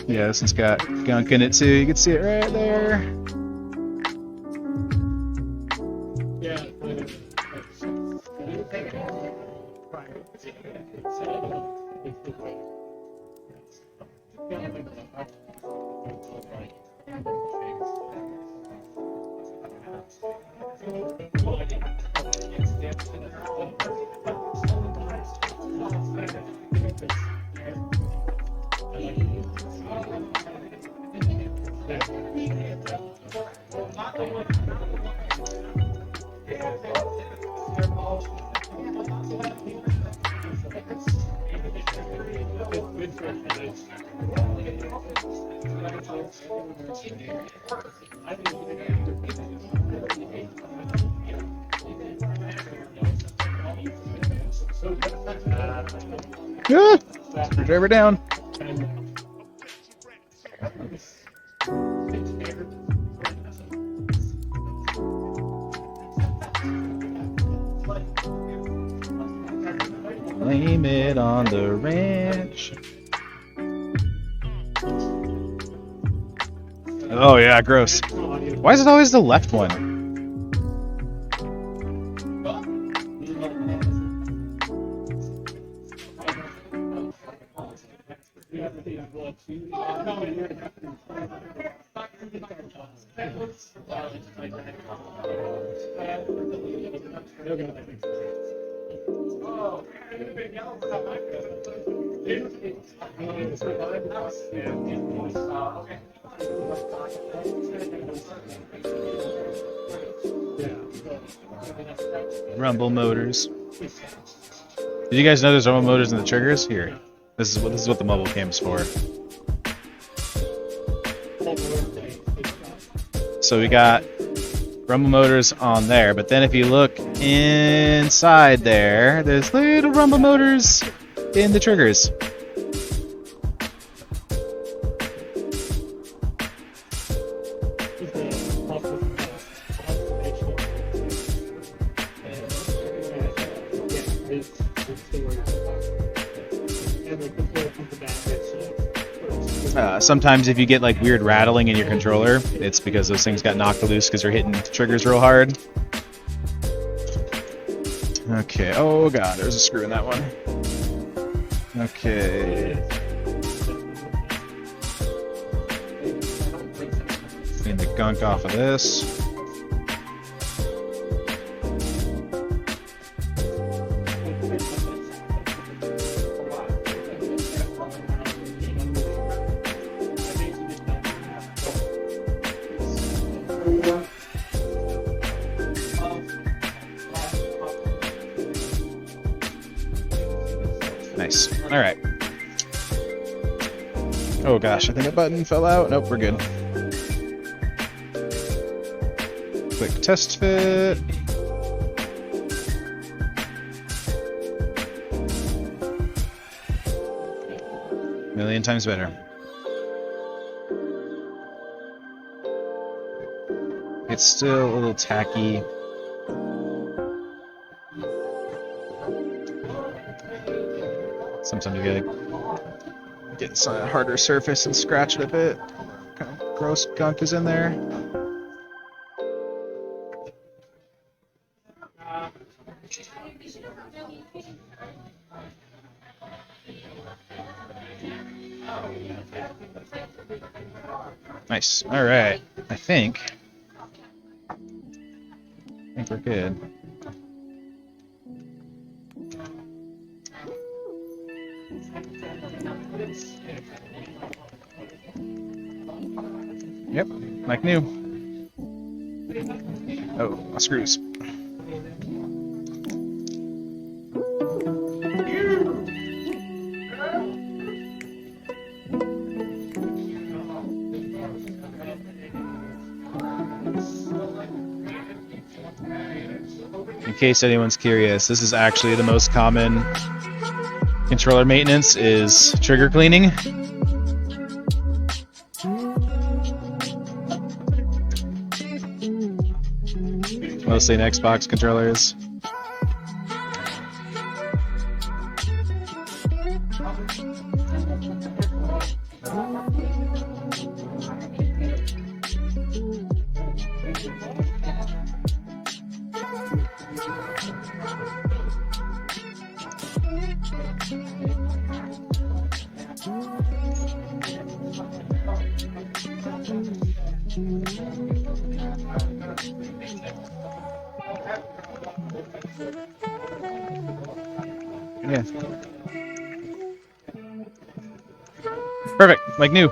Yeah, this one's got gunk in it too. You can see it right there. Yeah, Yeah. Driver down. Blame it on the ranch. Oh yeah, gross. Why is it always the left one? Rumble motors. Did you guys know there's rumble motors in the triggers? Here. This is what the mobile cam's for. So we got rumble motors on there, but then if you look inside there, there's little rumble motors in the triggers. Sometimes if you get like weird rattling in your controller, it's because those things got knocked loose because you're hitting triggers real hard. Okay, oh god, there's a screw in that one. Okay. Clean the gunk off of this. Nice. Alright. Oh gosh, I think a button fell out. Nope, we're good. Quick test fit. Million times better. It's still a little tacky. Sometimes you gotta get a harder surface and scratch it a bit. Kind of gross gunk is in there. Nice. All right. I think we're good. Yep, like new. Oh, my screws. In case anyone's curious, this is actually the most common controller maintenance is trigger cleaning. Mostly in Xbox controllers. Yeah. Perfect, like new.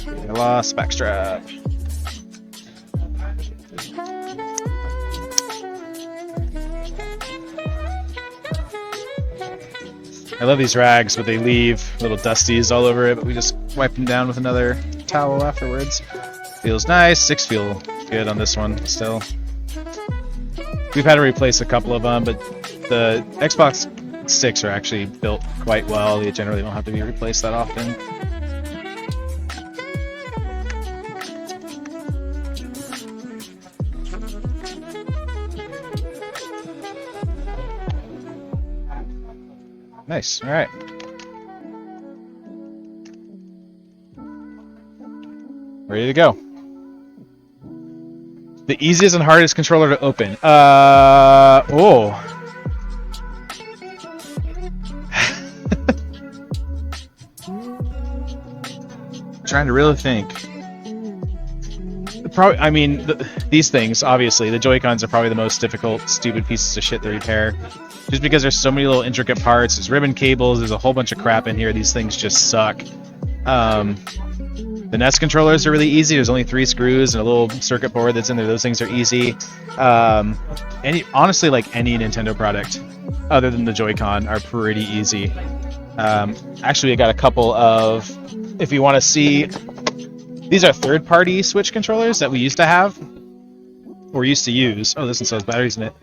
I lost backstrap. I love these rags, but they leave little dusties all over it, but we just wipe them down with another towel afterwards. Feels nice. 6 feel good on this one still. We've had to replace a couple of them, but the Xbox sticks are actually built quite well. They generally don't have to be replaced that often. Nice. All right. Ready to go. The easiest and hardest controller to open. Oh. Trying to really think. Probably, I mean, these things, obviously, the Joy-Cons are probably the most difficult, stupid pieces of shit to repair. Just because there's so many little intricate parts, there's ribbon cables, there's a whole bunch of crap in here. These things just suck. The NES controllers are really easy. There's only 3 screws and a little circuit board that's in there. Those things are easy. Honestly, like any Nintendo product, other than the Joy-Con, are pretty easy. Actually, I got a couple of, if you want to see, these are third-party Switch controllers that we used to have, or used to use. Oh, this one still has batteries in it.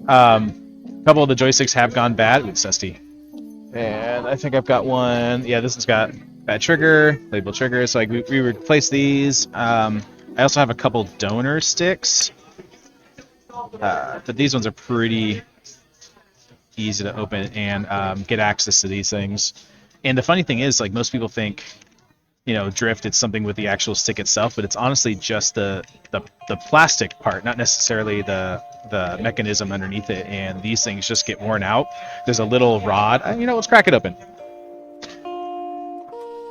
A couple of the joysticks have gone bad. Ooh, Susty. And I think I've got one. Yeah, this one's got bad trigger, label trigger. So like we replace these. I also have a couple donor sticks. But these ones are pretty easy to open and get access to these things. And the funny thing is, like, most people think, you know, drift, it's something with the actual stick itself, but it's honestly just the plastic part, not necessarily the mechanism underneath it. And these things just get worn out. There's a little rod. You know, let's crack it open.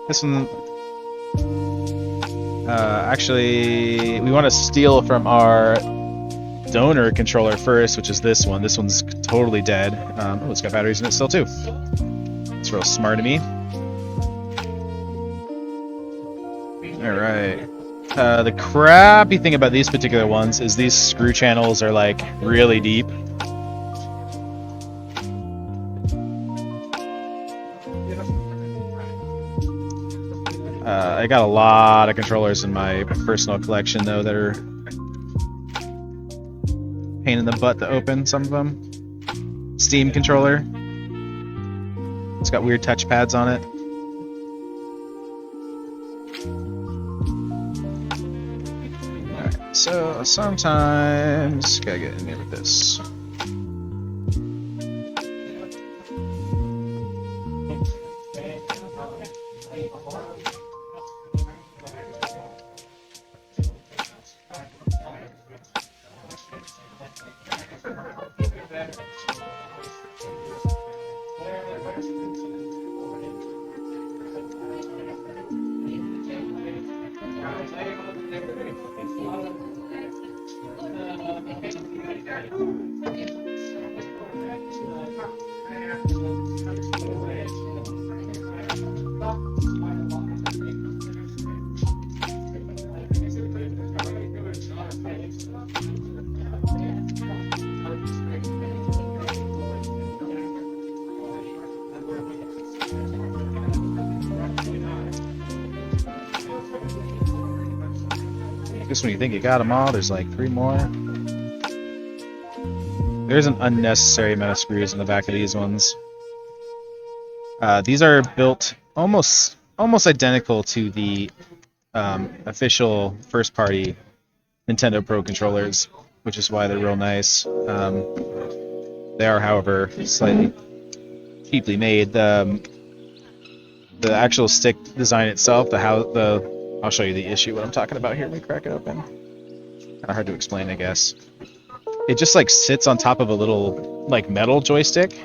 This one, actually, we want to steal from our donor controller first, which is this one. This one's totally dead. Oh, it's got batteries in it still too. It's real smart of me. Alright. The crappy thing about these particular ones is these screw channels are like really deep. I got a lot of controllers in my personal collection though that are pain in the butt to open, some of them. Steam controller. It's got weird touch pads on it. Alright, so sometimes gotta get in here with this. Just when you think you got them all, there's like 3 more. There's an unnecessary amount of screws in the back of these ones. These are built almost identical to the official first-party Nintendo Pro controllers, which is why they're real nice. They are, however, slightly cheaply made. The actual stick design itself, I'll show you the issue what I'm talking about here. Let me crack it open. Kind of hard to explain, I guess. It just like sits on top of a little like metal joystick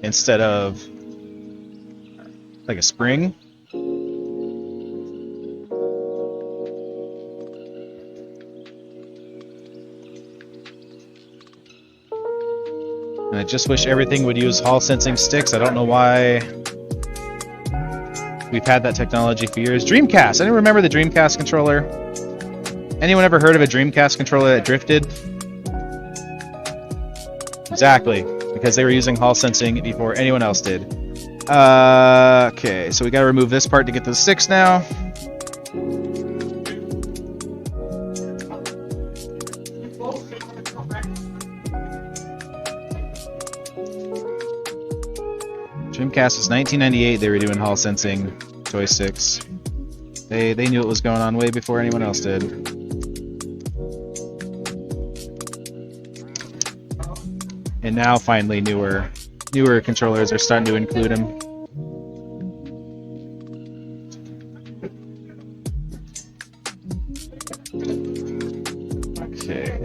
instead of like a spring. And I just wish everything would use Hall sensing sticks. I don't know why we've had that technology for years. Dreamcast! I didn't remember the Dreamcast controller. Anyone ever heard of a Dreamcast controller that drifted? Exactly, because they were using Hall sensing before anyone else did. Okay, so we gotta remove this part to get to the sticks now. Dreamcast was 1998. They were doing Hall sensing joysticks. They knew what was going on way before anyone else did. And now finally newer controllers are starting to include them. Okay.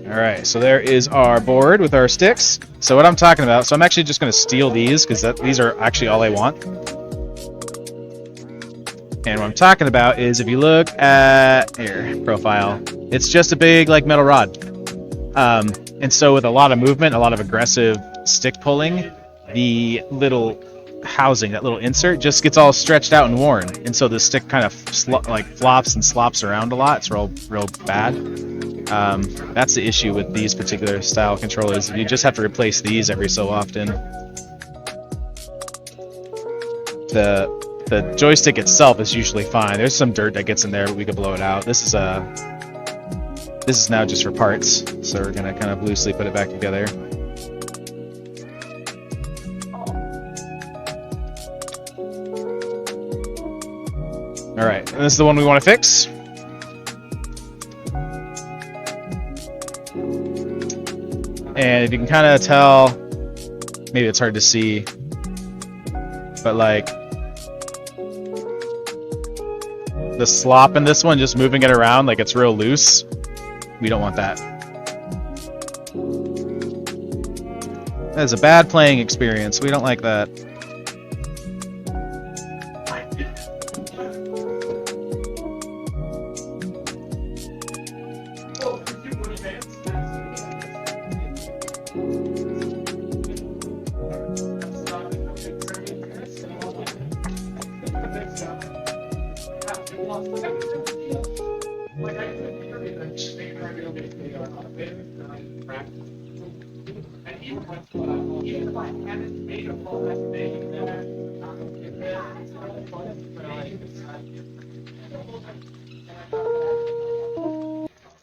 Alright, so there is our board with our sticks. So what I'm talking about, so I'm actually just going to steal these, because these are actually all I want. And what I'm talking about is, if you look at, here, profile, it's just a big, like, metal rod. And so with a lot of movement, a lot of aggressive stick pulling, the little housing, that little insert, just gets all stretched out and worn. And so the stick kind of flops and slops around a lot. It's real bad. That's the issue with these particular style controllers. You just have to replace these every so often. The joystick itself is usually fine. There's some dirt that gets in there, but we could blow it out. This is now just for parts, so we're gonna kind of loosely put it back together. All right, and this is the one we want to fix. And if you can kind of tell, maybe it's hard to see, but like the slop in this one, just moving it around like it's real loose. We don't want that. That is a bad playing experience. We don't like that.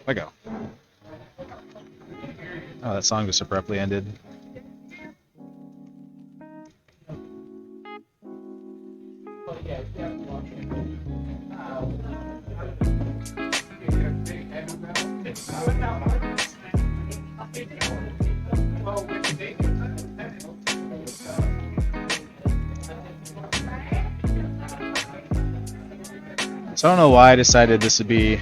Let go. Oh, that song just abruptly ended. So I don't know why I decided this would be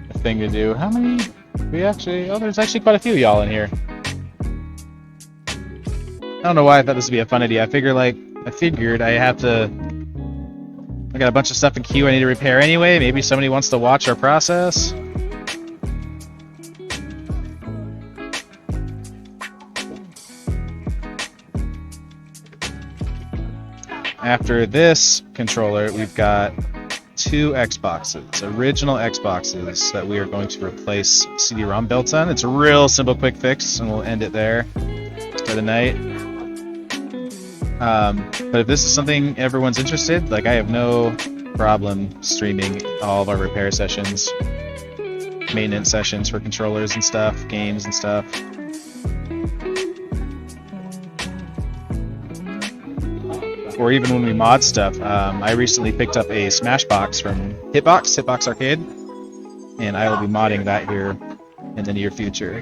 a thing to do. How many? We actually... Oh, there's actually quite a few y'all in here. I don't know why I thought this would be a fun idea. I figured I have to... I got a bunch of stuff in queue I need to repair anyway. Maybe somebody wants to watch our process. After this controller, we've got 2 Xboxes, original Xboxes, that we are going to replace CD-ROM builds on. It's a real simple quick fix, and we'll end it there for the night. But if this is something everyone's interested, like, I have no problem streaming all of our repair sessions, maintenance sessions for controllers and stuff, games and stuff. Or even when we mod stuff. I recently picked up a Smashbox from Hitbox Arcade, and I will be modding that here in the near future.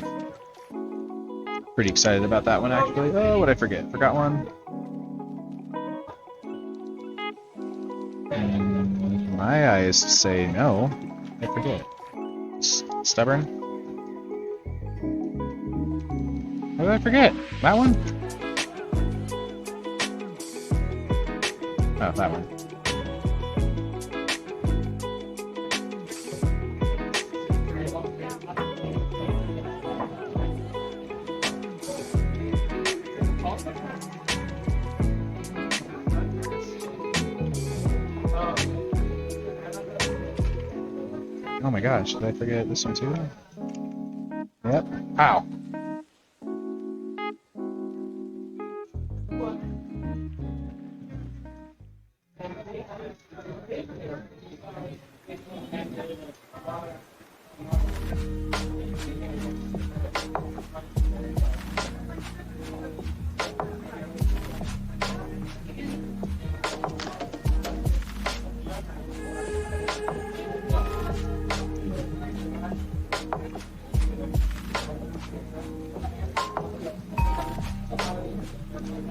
Pretty excited about that one, actually. Oh, what'd I forget? Forgot one. And my eyes say no. I forget. Stubborn? What did I forget? That one? Oh, that one. Oh my gosh, did I forget this one too? Yep. Ow.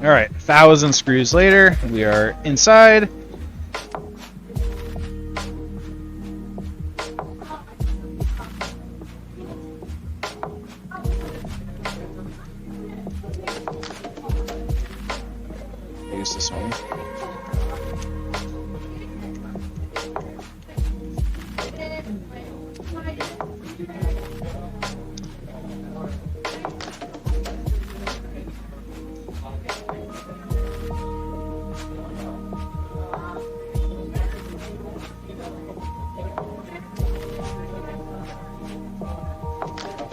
Alright, 1,000 screws later, we are inside. Use this one.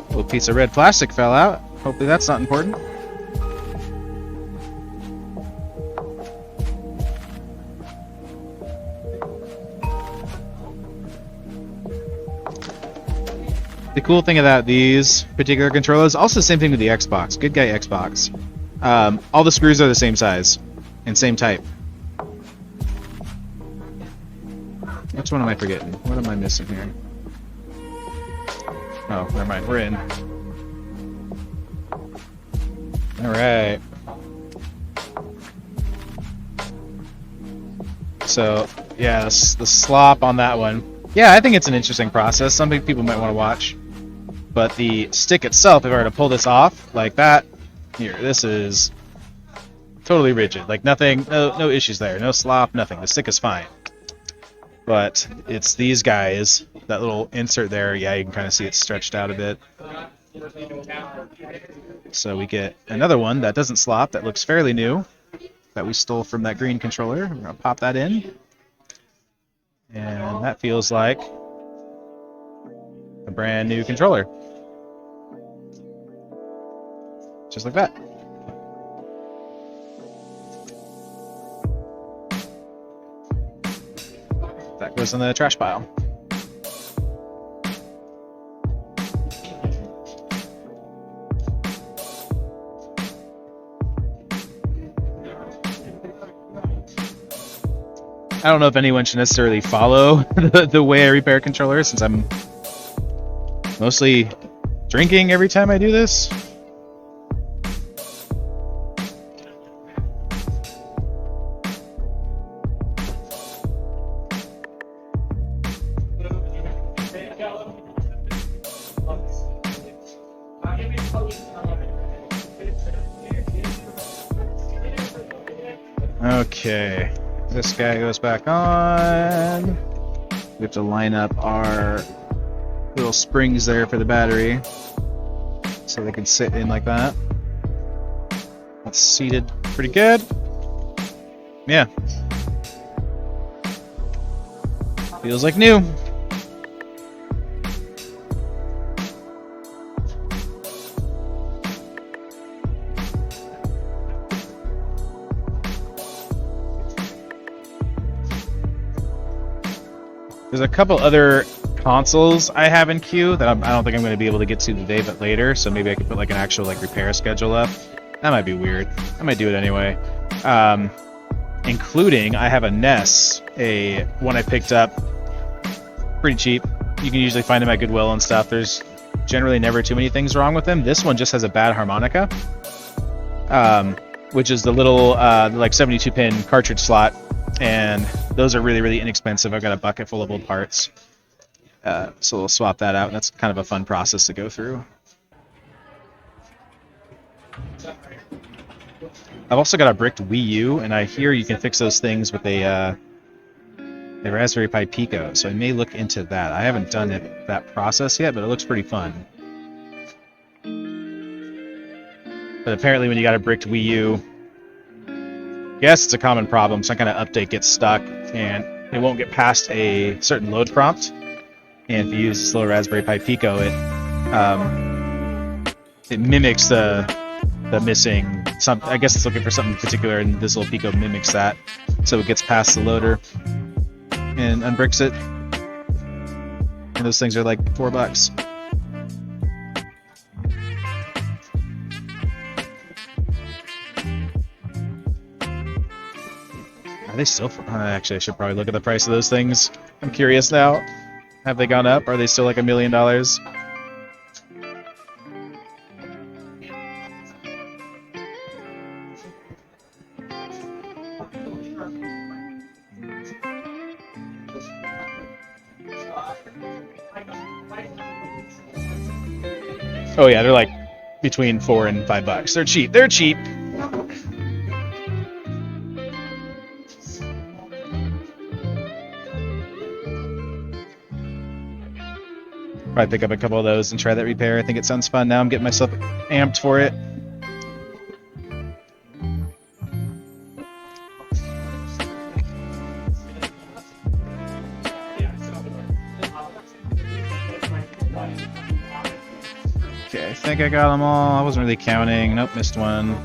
Little piece of red plastic fell out. Hopefully that's not important. The cool thing about these particular controllers, also the same thing with the Xbox, Good Guy Xbox. All the screws are the same size and same type. Which one am I forgetting? What am I missing here? Oh, never mind. We're in. Alright. So, yeah, the slop on that one. Yeah, I think it's an interesting process. Some people might want to watch. But the stick itself, if I were to pull this off, like that, here, this is totally rigid. Like nothing, no issues there. No slop, nothing. The stick is fine. But it's these guys, that little insert there, yeah, you can kind of see it stretched out a bit. So we get another one that doesn't slop, that looks fairly new, that we stole from that green controller. We're going to pop that in. And that feels like a brand new controller. Just like that. That goes in the trash pile. I don't know if anyone should necessarily follow the way I repair controllers, since I'm mostly drinking every time I do this. Okay. This guy goes back on. We have to line up our little springs there for the battery so they can sit in like that. That's seated pretty good. Yeah. Feels like new. There's a couple other consoles I have in queue that I don't think I'm going to be able to get to today, but later. So maybe I could put like an actual like repair schedule up. That might be weird. I might do it anyway. Including I have a NES, one I picked up pretty cheap. You can usually find them at Goodwill and stuff. There's generally never too many things wrong with them. This one just has a bad harmonica, which is the little like 72 pin cartridge slot. And those are really, really inexpensive. I've got a bucket full of old parts. So we'll swap that out. That's kind of a fun process to go through. I've also got a bricked Wii U, and I hear you can fix those things with a Raspberry Pi Pico, so I may look into that. I haven't done that process yet, but it looks pretty fun. But apparently when you got a bricked Wii U, yes, it's a common problem. Some kind of update gets stuck, and it won't get past a certain load prompt. And if you use this little Raspberry Pi Pico, it mimics the missing. I guess it's looking for something particular, and this little Pico mimics that, so it gets past the loader and unbricks it. And those things are like $4. Are they still? Actually, I should probably look at the price of those things. I'm curious now. Have they gone up? Are they still like $1 million? Oh yeah, they're like between $4 and $5. They're cheap. They're cheap. Probably pick up a couple of those and try that repair. I think it sounds fun. Now I'm getting myself amped for it. Okay, I think I got them all. I wasn't really counting. Nope, missed one.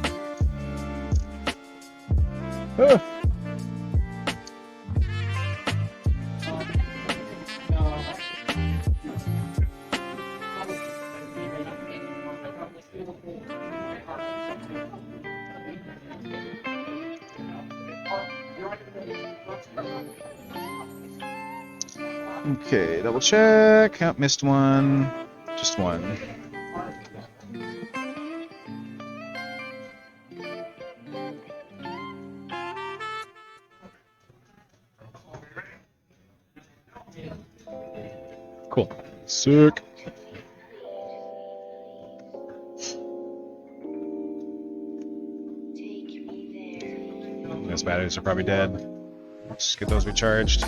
Oh. Okay, double check. Oh, missed one. Just one. Cool. Sick. Those batteries are probably dead. Let's get those recharged.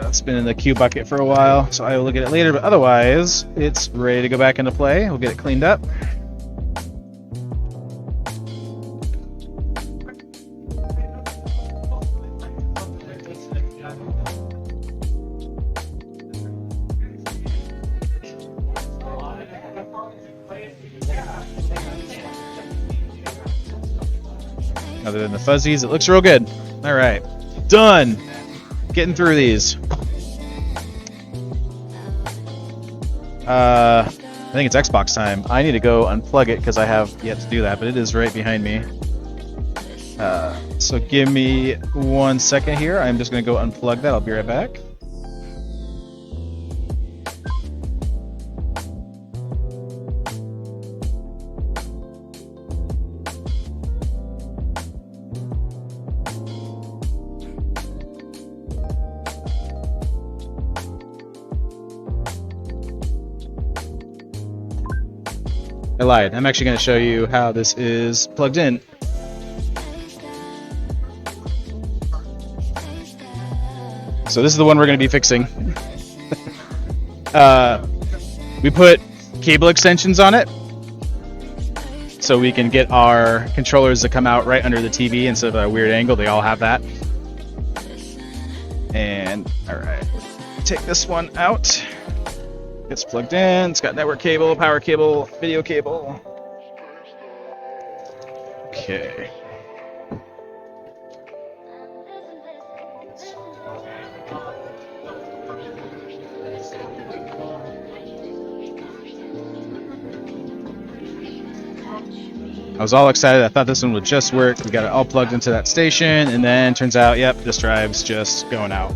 It's been in the queue bucket for a while, so I will look at it later, but otherwise, it's ready to go back into play. We'll get it cleaned up. Other than the fuzzies, it looks real good. All right, done. Getting through these. I think it's Xbox time. I need to go unplug it because I have yet to do that, but it is right behind me. So give me 1 second here. I'm just going to go unplug that. I'll be right back. I lied. I'm actually going to show you how this is plugged in. So this is the one we're going to be fixing. We put cable extensions on it so we can get our controllers to come out right under the TV instead of a weird angle. They all have that. And all right, take this one out. It's plugged in. It's got network cable, power cable, video cable. Okay. I was all excited. I thought this one would just work. We got it all plugged into that station, and then turns out, yep, this drive's just going out.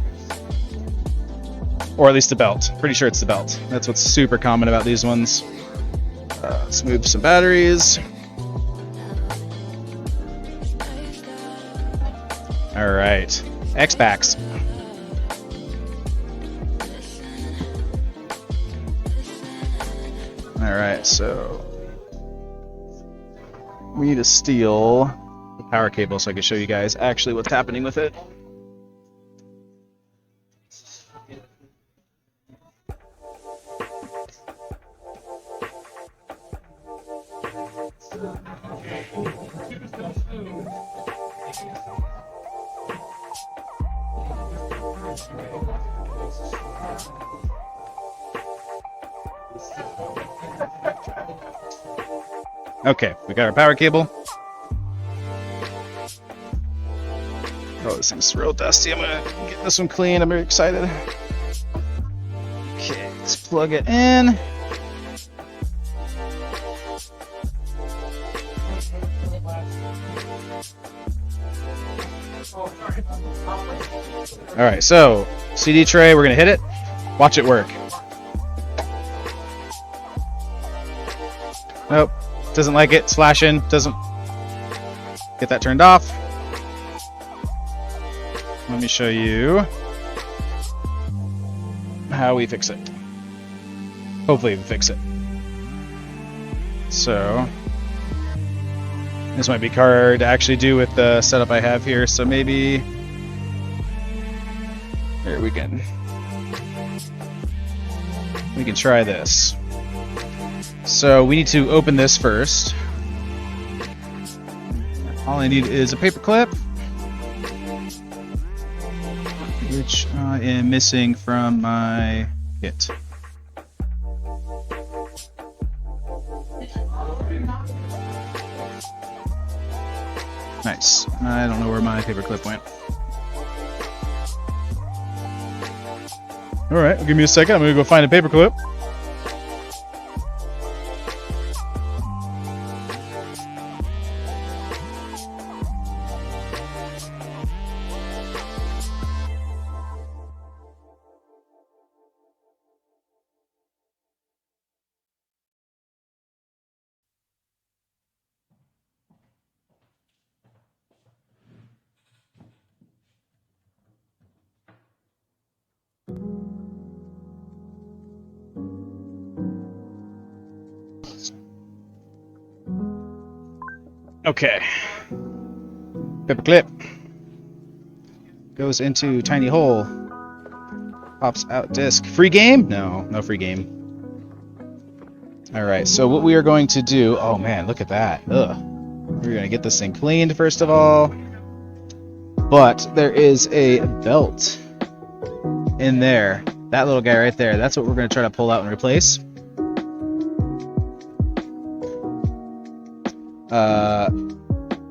Or at least the belt. Pretty sure it's the belt. That's what's super common about these ones. Let's move some batteries. All right, X-Packs. All right, so we need to steal the power cable so I can show you guys actually what's happening with it. Okay, we got our power cable. Oh, this thing's real dusty. I'm gonna get this one clean. I'm very excited. Okay, let's plug it in. All right, so CD tray, we're gonna hit it. Watch it work. Nope, doesn't like it. It's flashing. Doesn't get that turned off. Let me show you how we fix it. Hopefully we fix it. So this might be hard to actually do with the setup I have here. So maybe here we can try this. So we need to open this first. All I need is a paper clip, which I am missing from my kit. Nice. I don't know where my paper clip went. Alright, give me a second. I'm going to go find a paper clip. Okay. Paper clip. Goes into tiny hole. Pops out disc. Free game? No, no free game. Alright, so what we are going to do... Oh man, look at that. Ugh. We're going to get this thing cleaned first of all. But there is a belt in there. That little guy right there. That's what we're going to try to pull out and replace.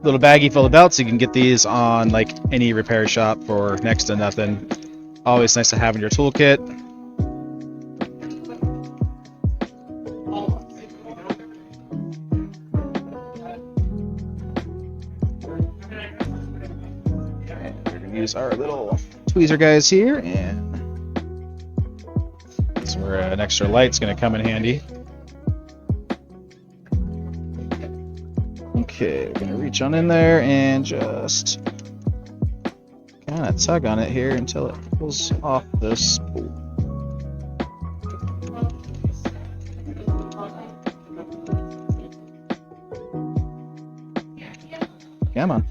Little baggie full of belts. You can get these on like any repair shop for next to nothing. Always nice to have in your toolkit. And we're gonna use our little tweezer guys here, and that's where an extra light's gonna come in handy. Okay, we're gonna reach on in there and just kind of tug on it here until it pulls off the spool. Come on.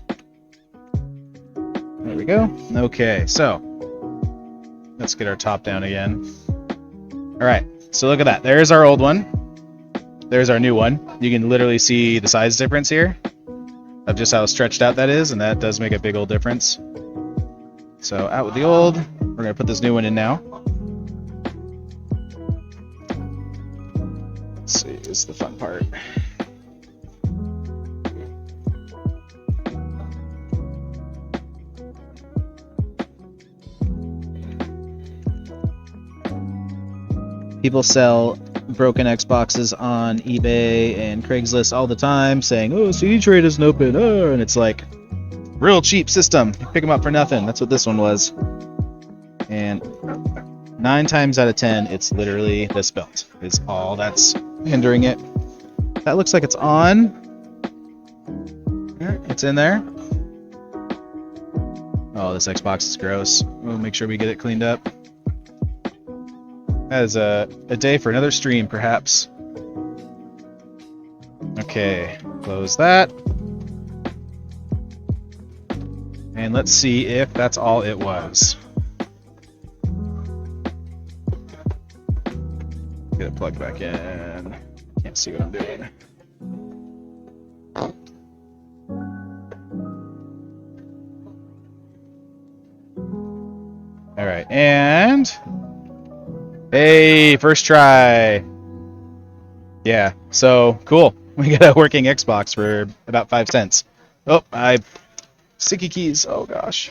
There we go. Okay, so let's get our top down again. All right, so look at that. There's our old one. There's our new one. You can literally see the size difference here of just how stretched out that is, and that does make a big old difference. So out with the old. We're gonna put this new one in now. Let's see, this is the fun part. People sell broken Xboxes on eBay and Craigslist all the time, saying, "Oh, CD Trade isn't open," and it's like real cheap system. You pick them up for nothing. That's what this one was. And 9 times out of 10, it's literally this belt is all that's hindering it. That looks like it's on. It's in there. Oh, this Xbox is gross. We'll make sure we get it cleaned up. That is a day for another stream, perhaps. Okay, close that. And let's see if that's all it was. Get it plugged back in. Can't see what I'm doing. All right, and hey, first try. Yeah, so cool. We got a working Xbox for about 5 cents. Oh, sticky keys. Oh gosh.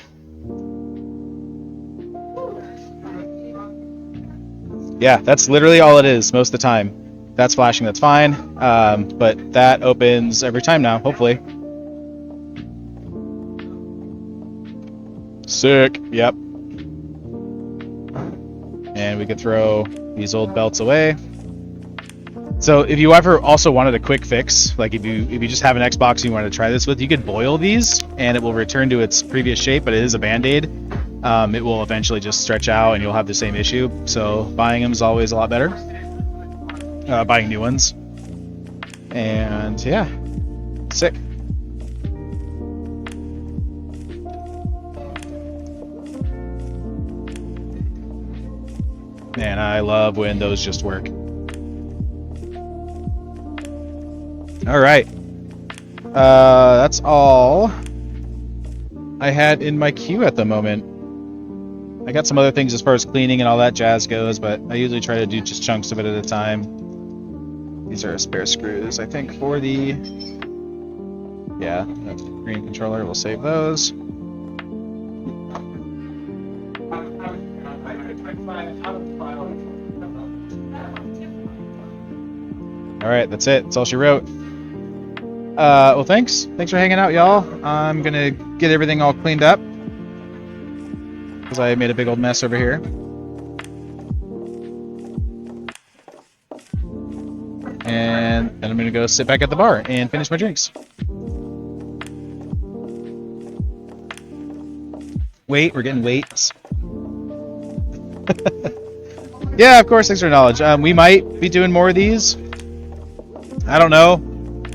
Yeah, that's literally all it is most of the time. That's flashing, that's fine. But that opens every time now, hopefully. Sick. Yep. And we could throw these old belts away. So if you ever also wanted a quick fix, like if you just have an Xbox and you want to try this with, you could boil these and it will return to its previous shape, but it is a Band-Aid. It will eventually just stretch out and you'll have the same issue. So buying them is always a lot better. Buying new ones. And yeah, sick. Man, I love when those just work. All right. That's all I had in my queue at the moment. I got some other things as far as cleaning and all that jazz goes, but I usually try to do just chunks of it at a time. These are spare screws, I think, for the... Yeah, that's the green controller. We'll save those. Alright, that's it. That's all she wrote. Well, thanks. Thanks for hanging out, y'all. I'm gonna get everything all cleaned up, because I made a big old mess over here. And then I'm gonna go sit back at the bar and finish my drinks. Wait, we're getting weights. Yeah, of course, thanks for knowledge. We might be doing more of these. I don't know.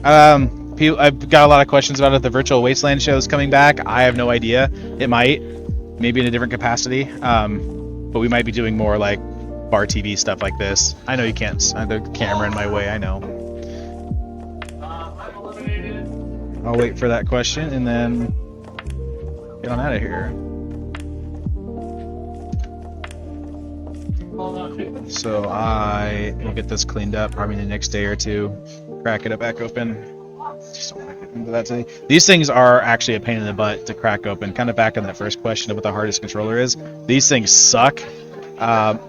I've got a lot of questions about if the Virtual Wasteland show is coming back. I have no idea. It might. Maybe in a different capacity. But we might be doing more like bar TV stuff like this. I know you can't. The camera in my way, I know. I'll wait for that question and then get on out of here. So I will get this cleaned up probably in the next day or two. Crack it back open. Just don't want to get into that today. These things are actually a pain in the butt to crack open. Kind of back on that first question of what the hardest controller is. These things suck.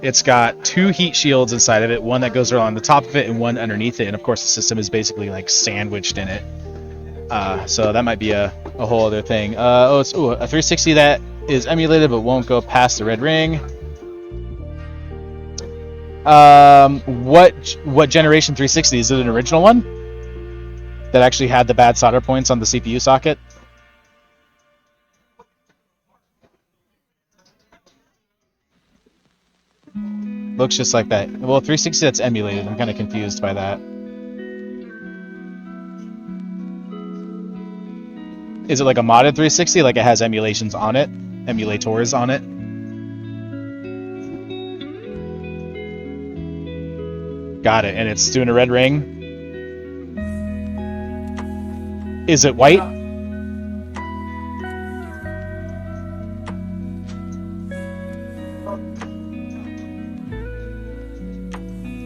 It's got 2 heat shields inside of it, one that goes along the top of it and one underneath it, and of course the system is basically like sandwiched in it. So that might be a whole other thing. It's a 360 that is emulated but won't go past the red ring. What generation 360? Is it an original one that actually had the bad solder points on the CPU socket? Looks just like that. Well, 360 that's emulated. I'm kind of confused by that. Is it like a modded 360? Like it has emulations on it? Emulators on it? Got it, and it's doing a red ring. Is it white?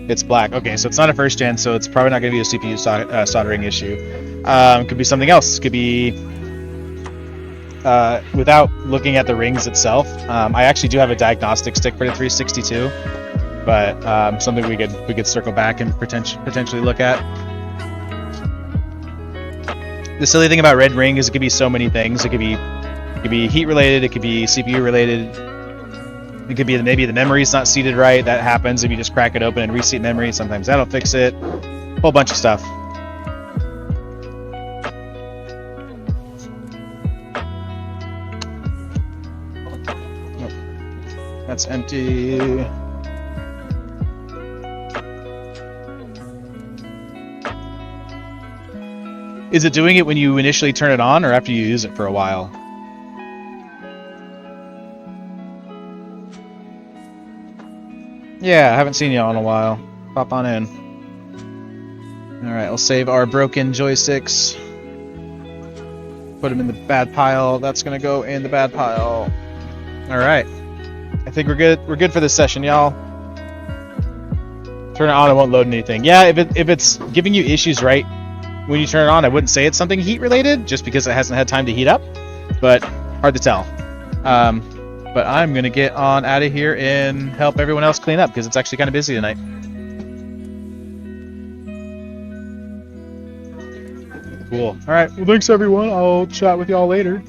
It's black. Okay, so it's not a first gen, so it's probably not going to be a CPU soldering issue. Could be something else. Could be without looking at the rings itself. I actually do have a diagnostic stick for the 362, but something we could circle back and potentially look at. The silly thing about red ring is it could be so many things. It could be heat related. It could be CPU related. It could be maybe the memory's not seated right. That happens if you just crack it open and reseat memory. Sometimes that'll fix it. A whole bunch of stuff. Nope. That's empty. Is it doing it when you initially turn it on or after you use it for a while? Yeah, I haven't seen y'all in a while. Pop on in. Alright, I'll save our broken joysticks. Put them in the bad pile. That's gonna go in the bad pile. Alright. I think we're good. We're good for this session, y'all. Turn it on, it won't load anything. Yeah, if it's giving you issues right when you turn it on, I wouldn't say it's something heat related, just because it hasn't had time to heat up. But hard to tell. But I'm going to get on out of here and help everyone else clean up, because it's actually kind of busy tonight. Cool. All right. Well, thanks, everyone. I'll chat with y'all later.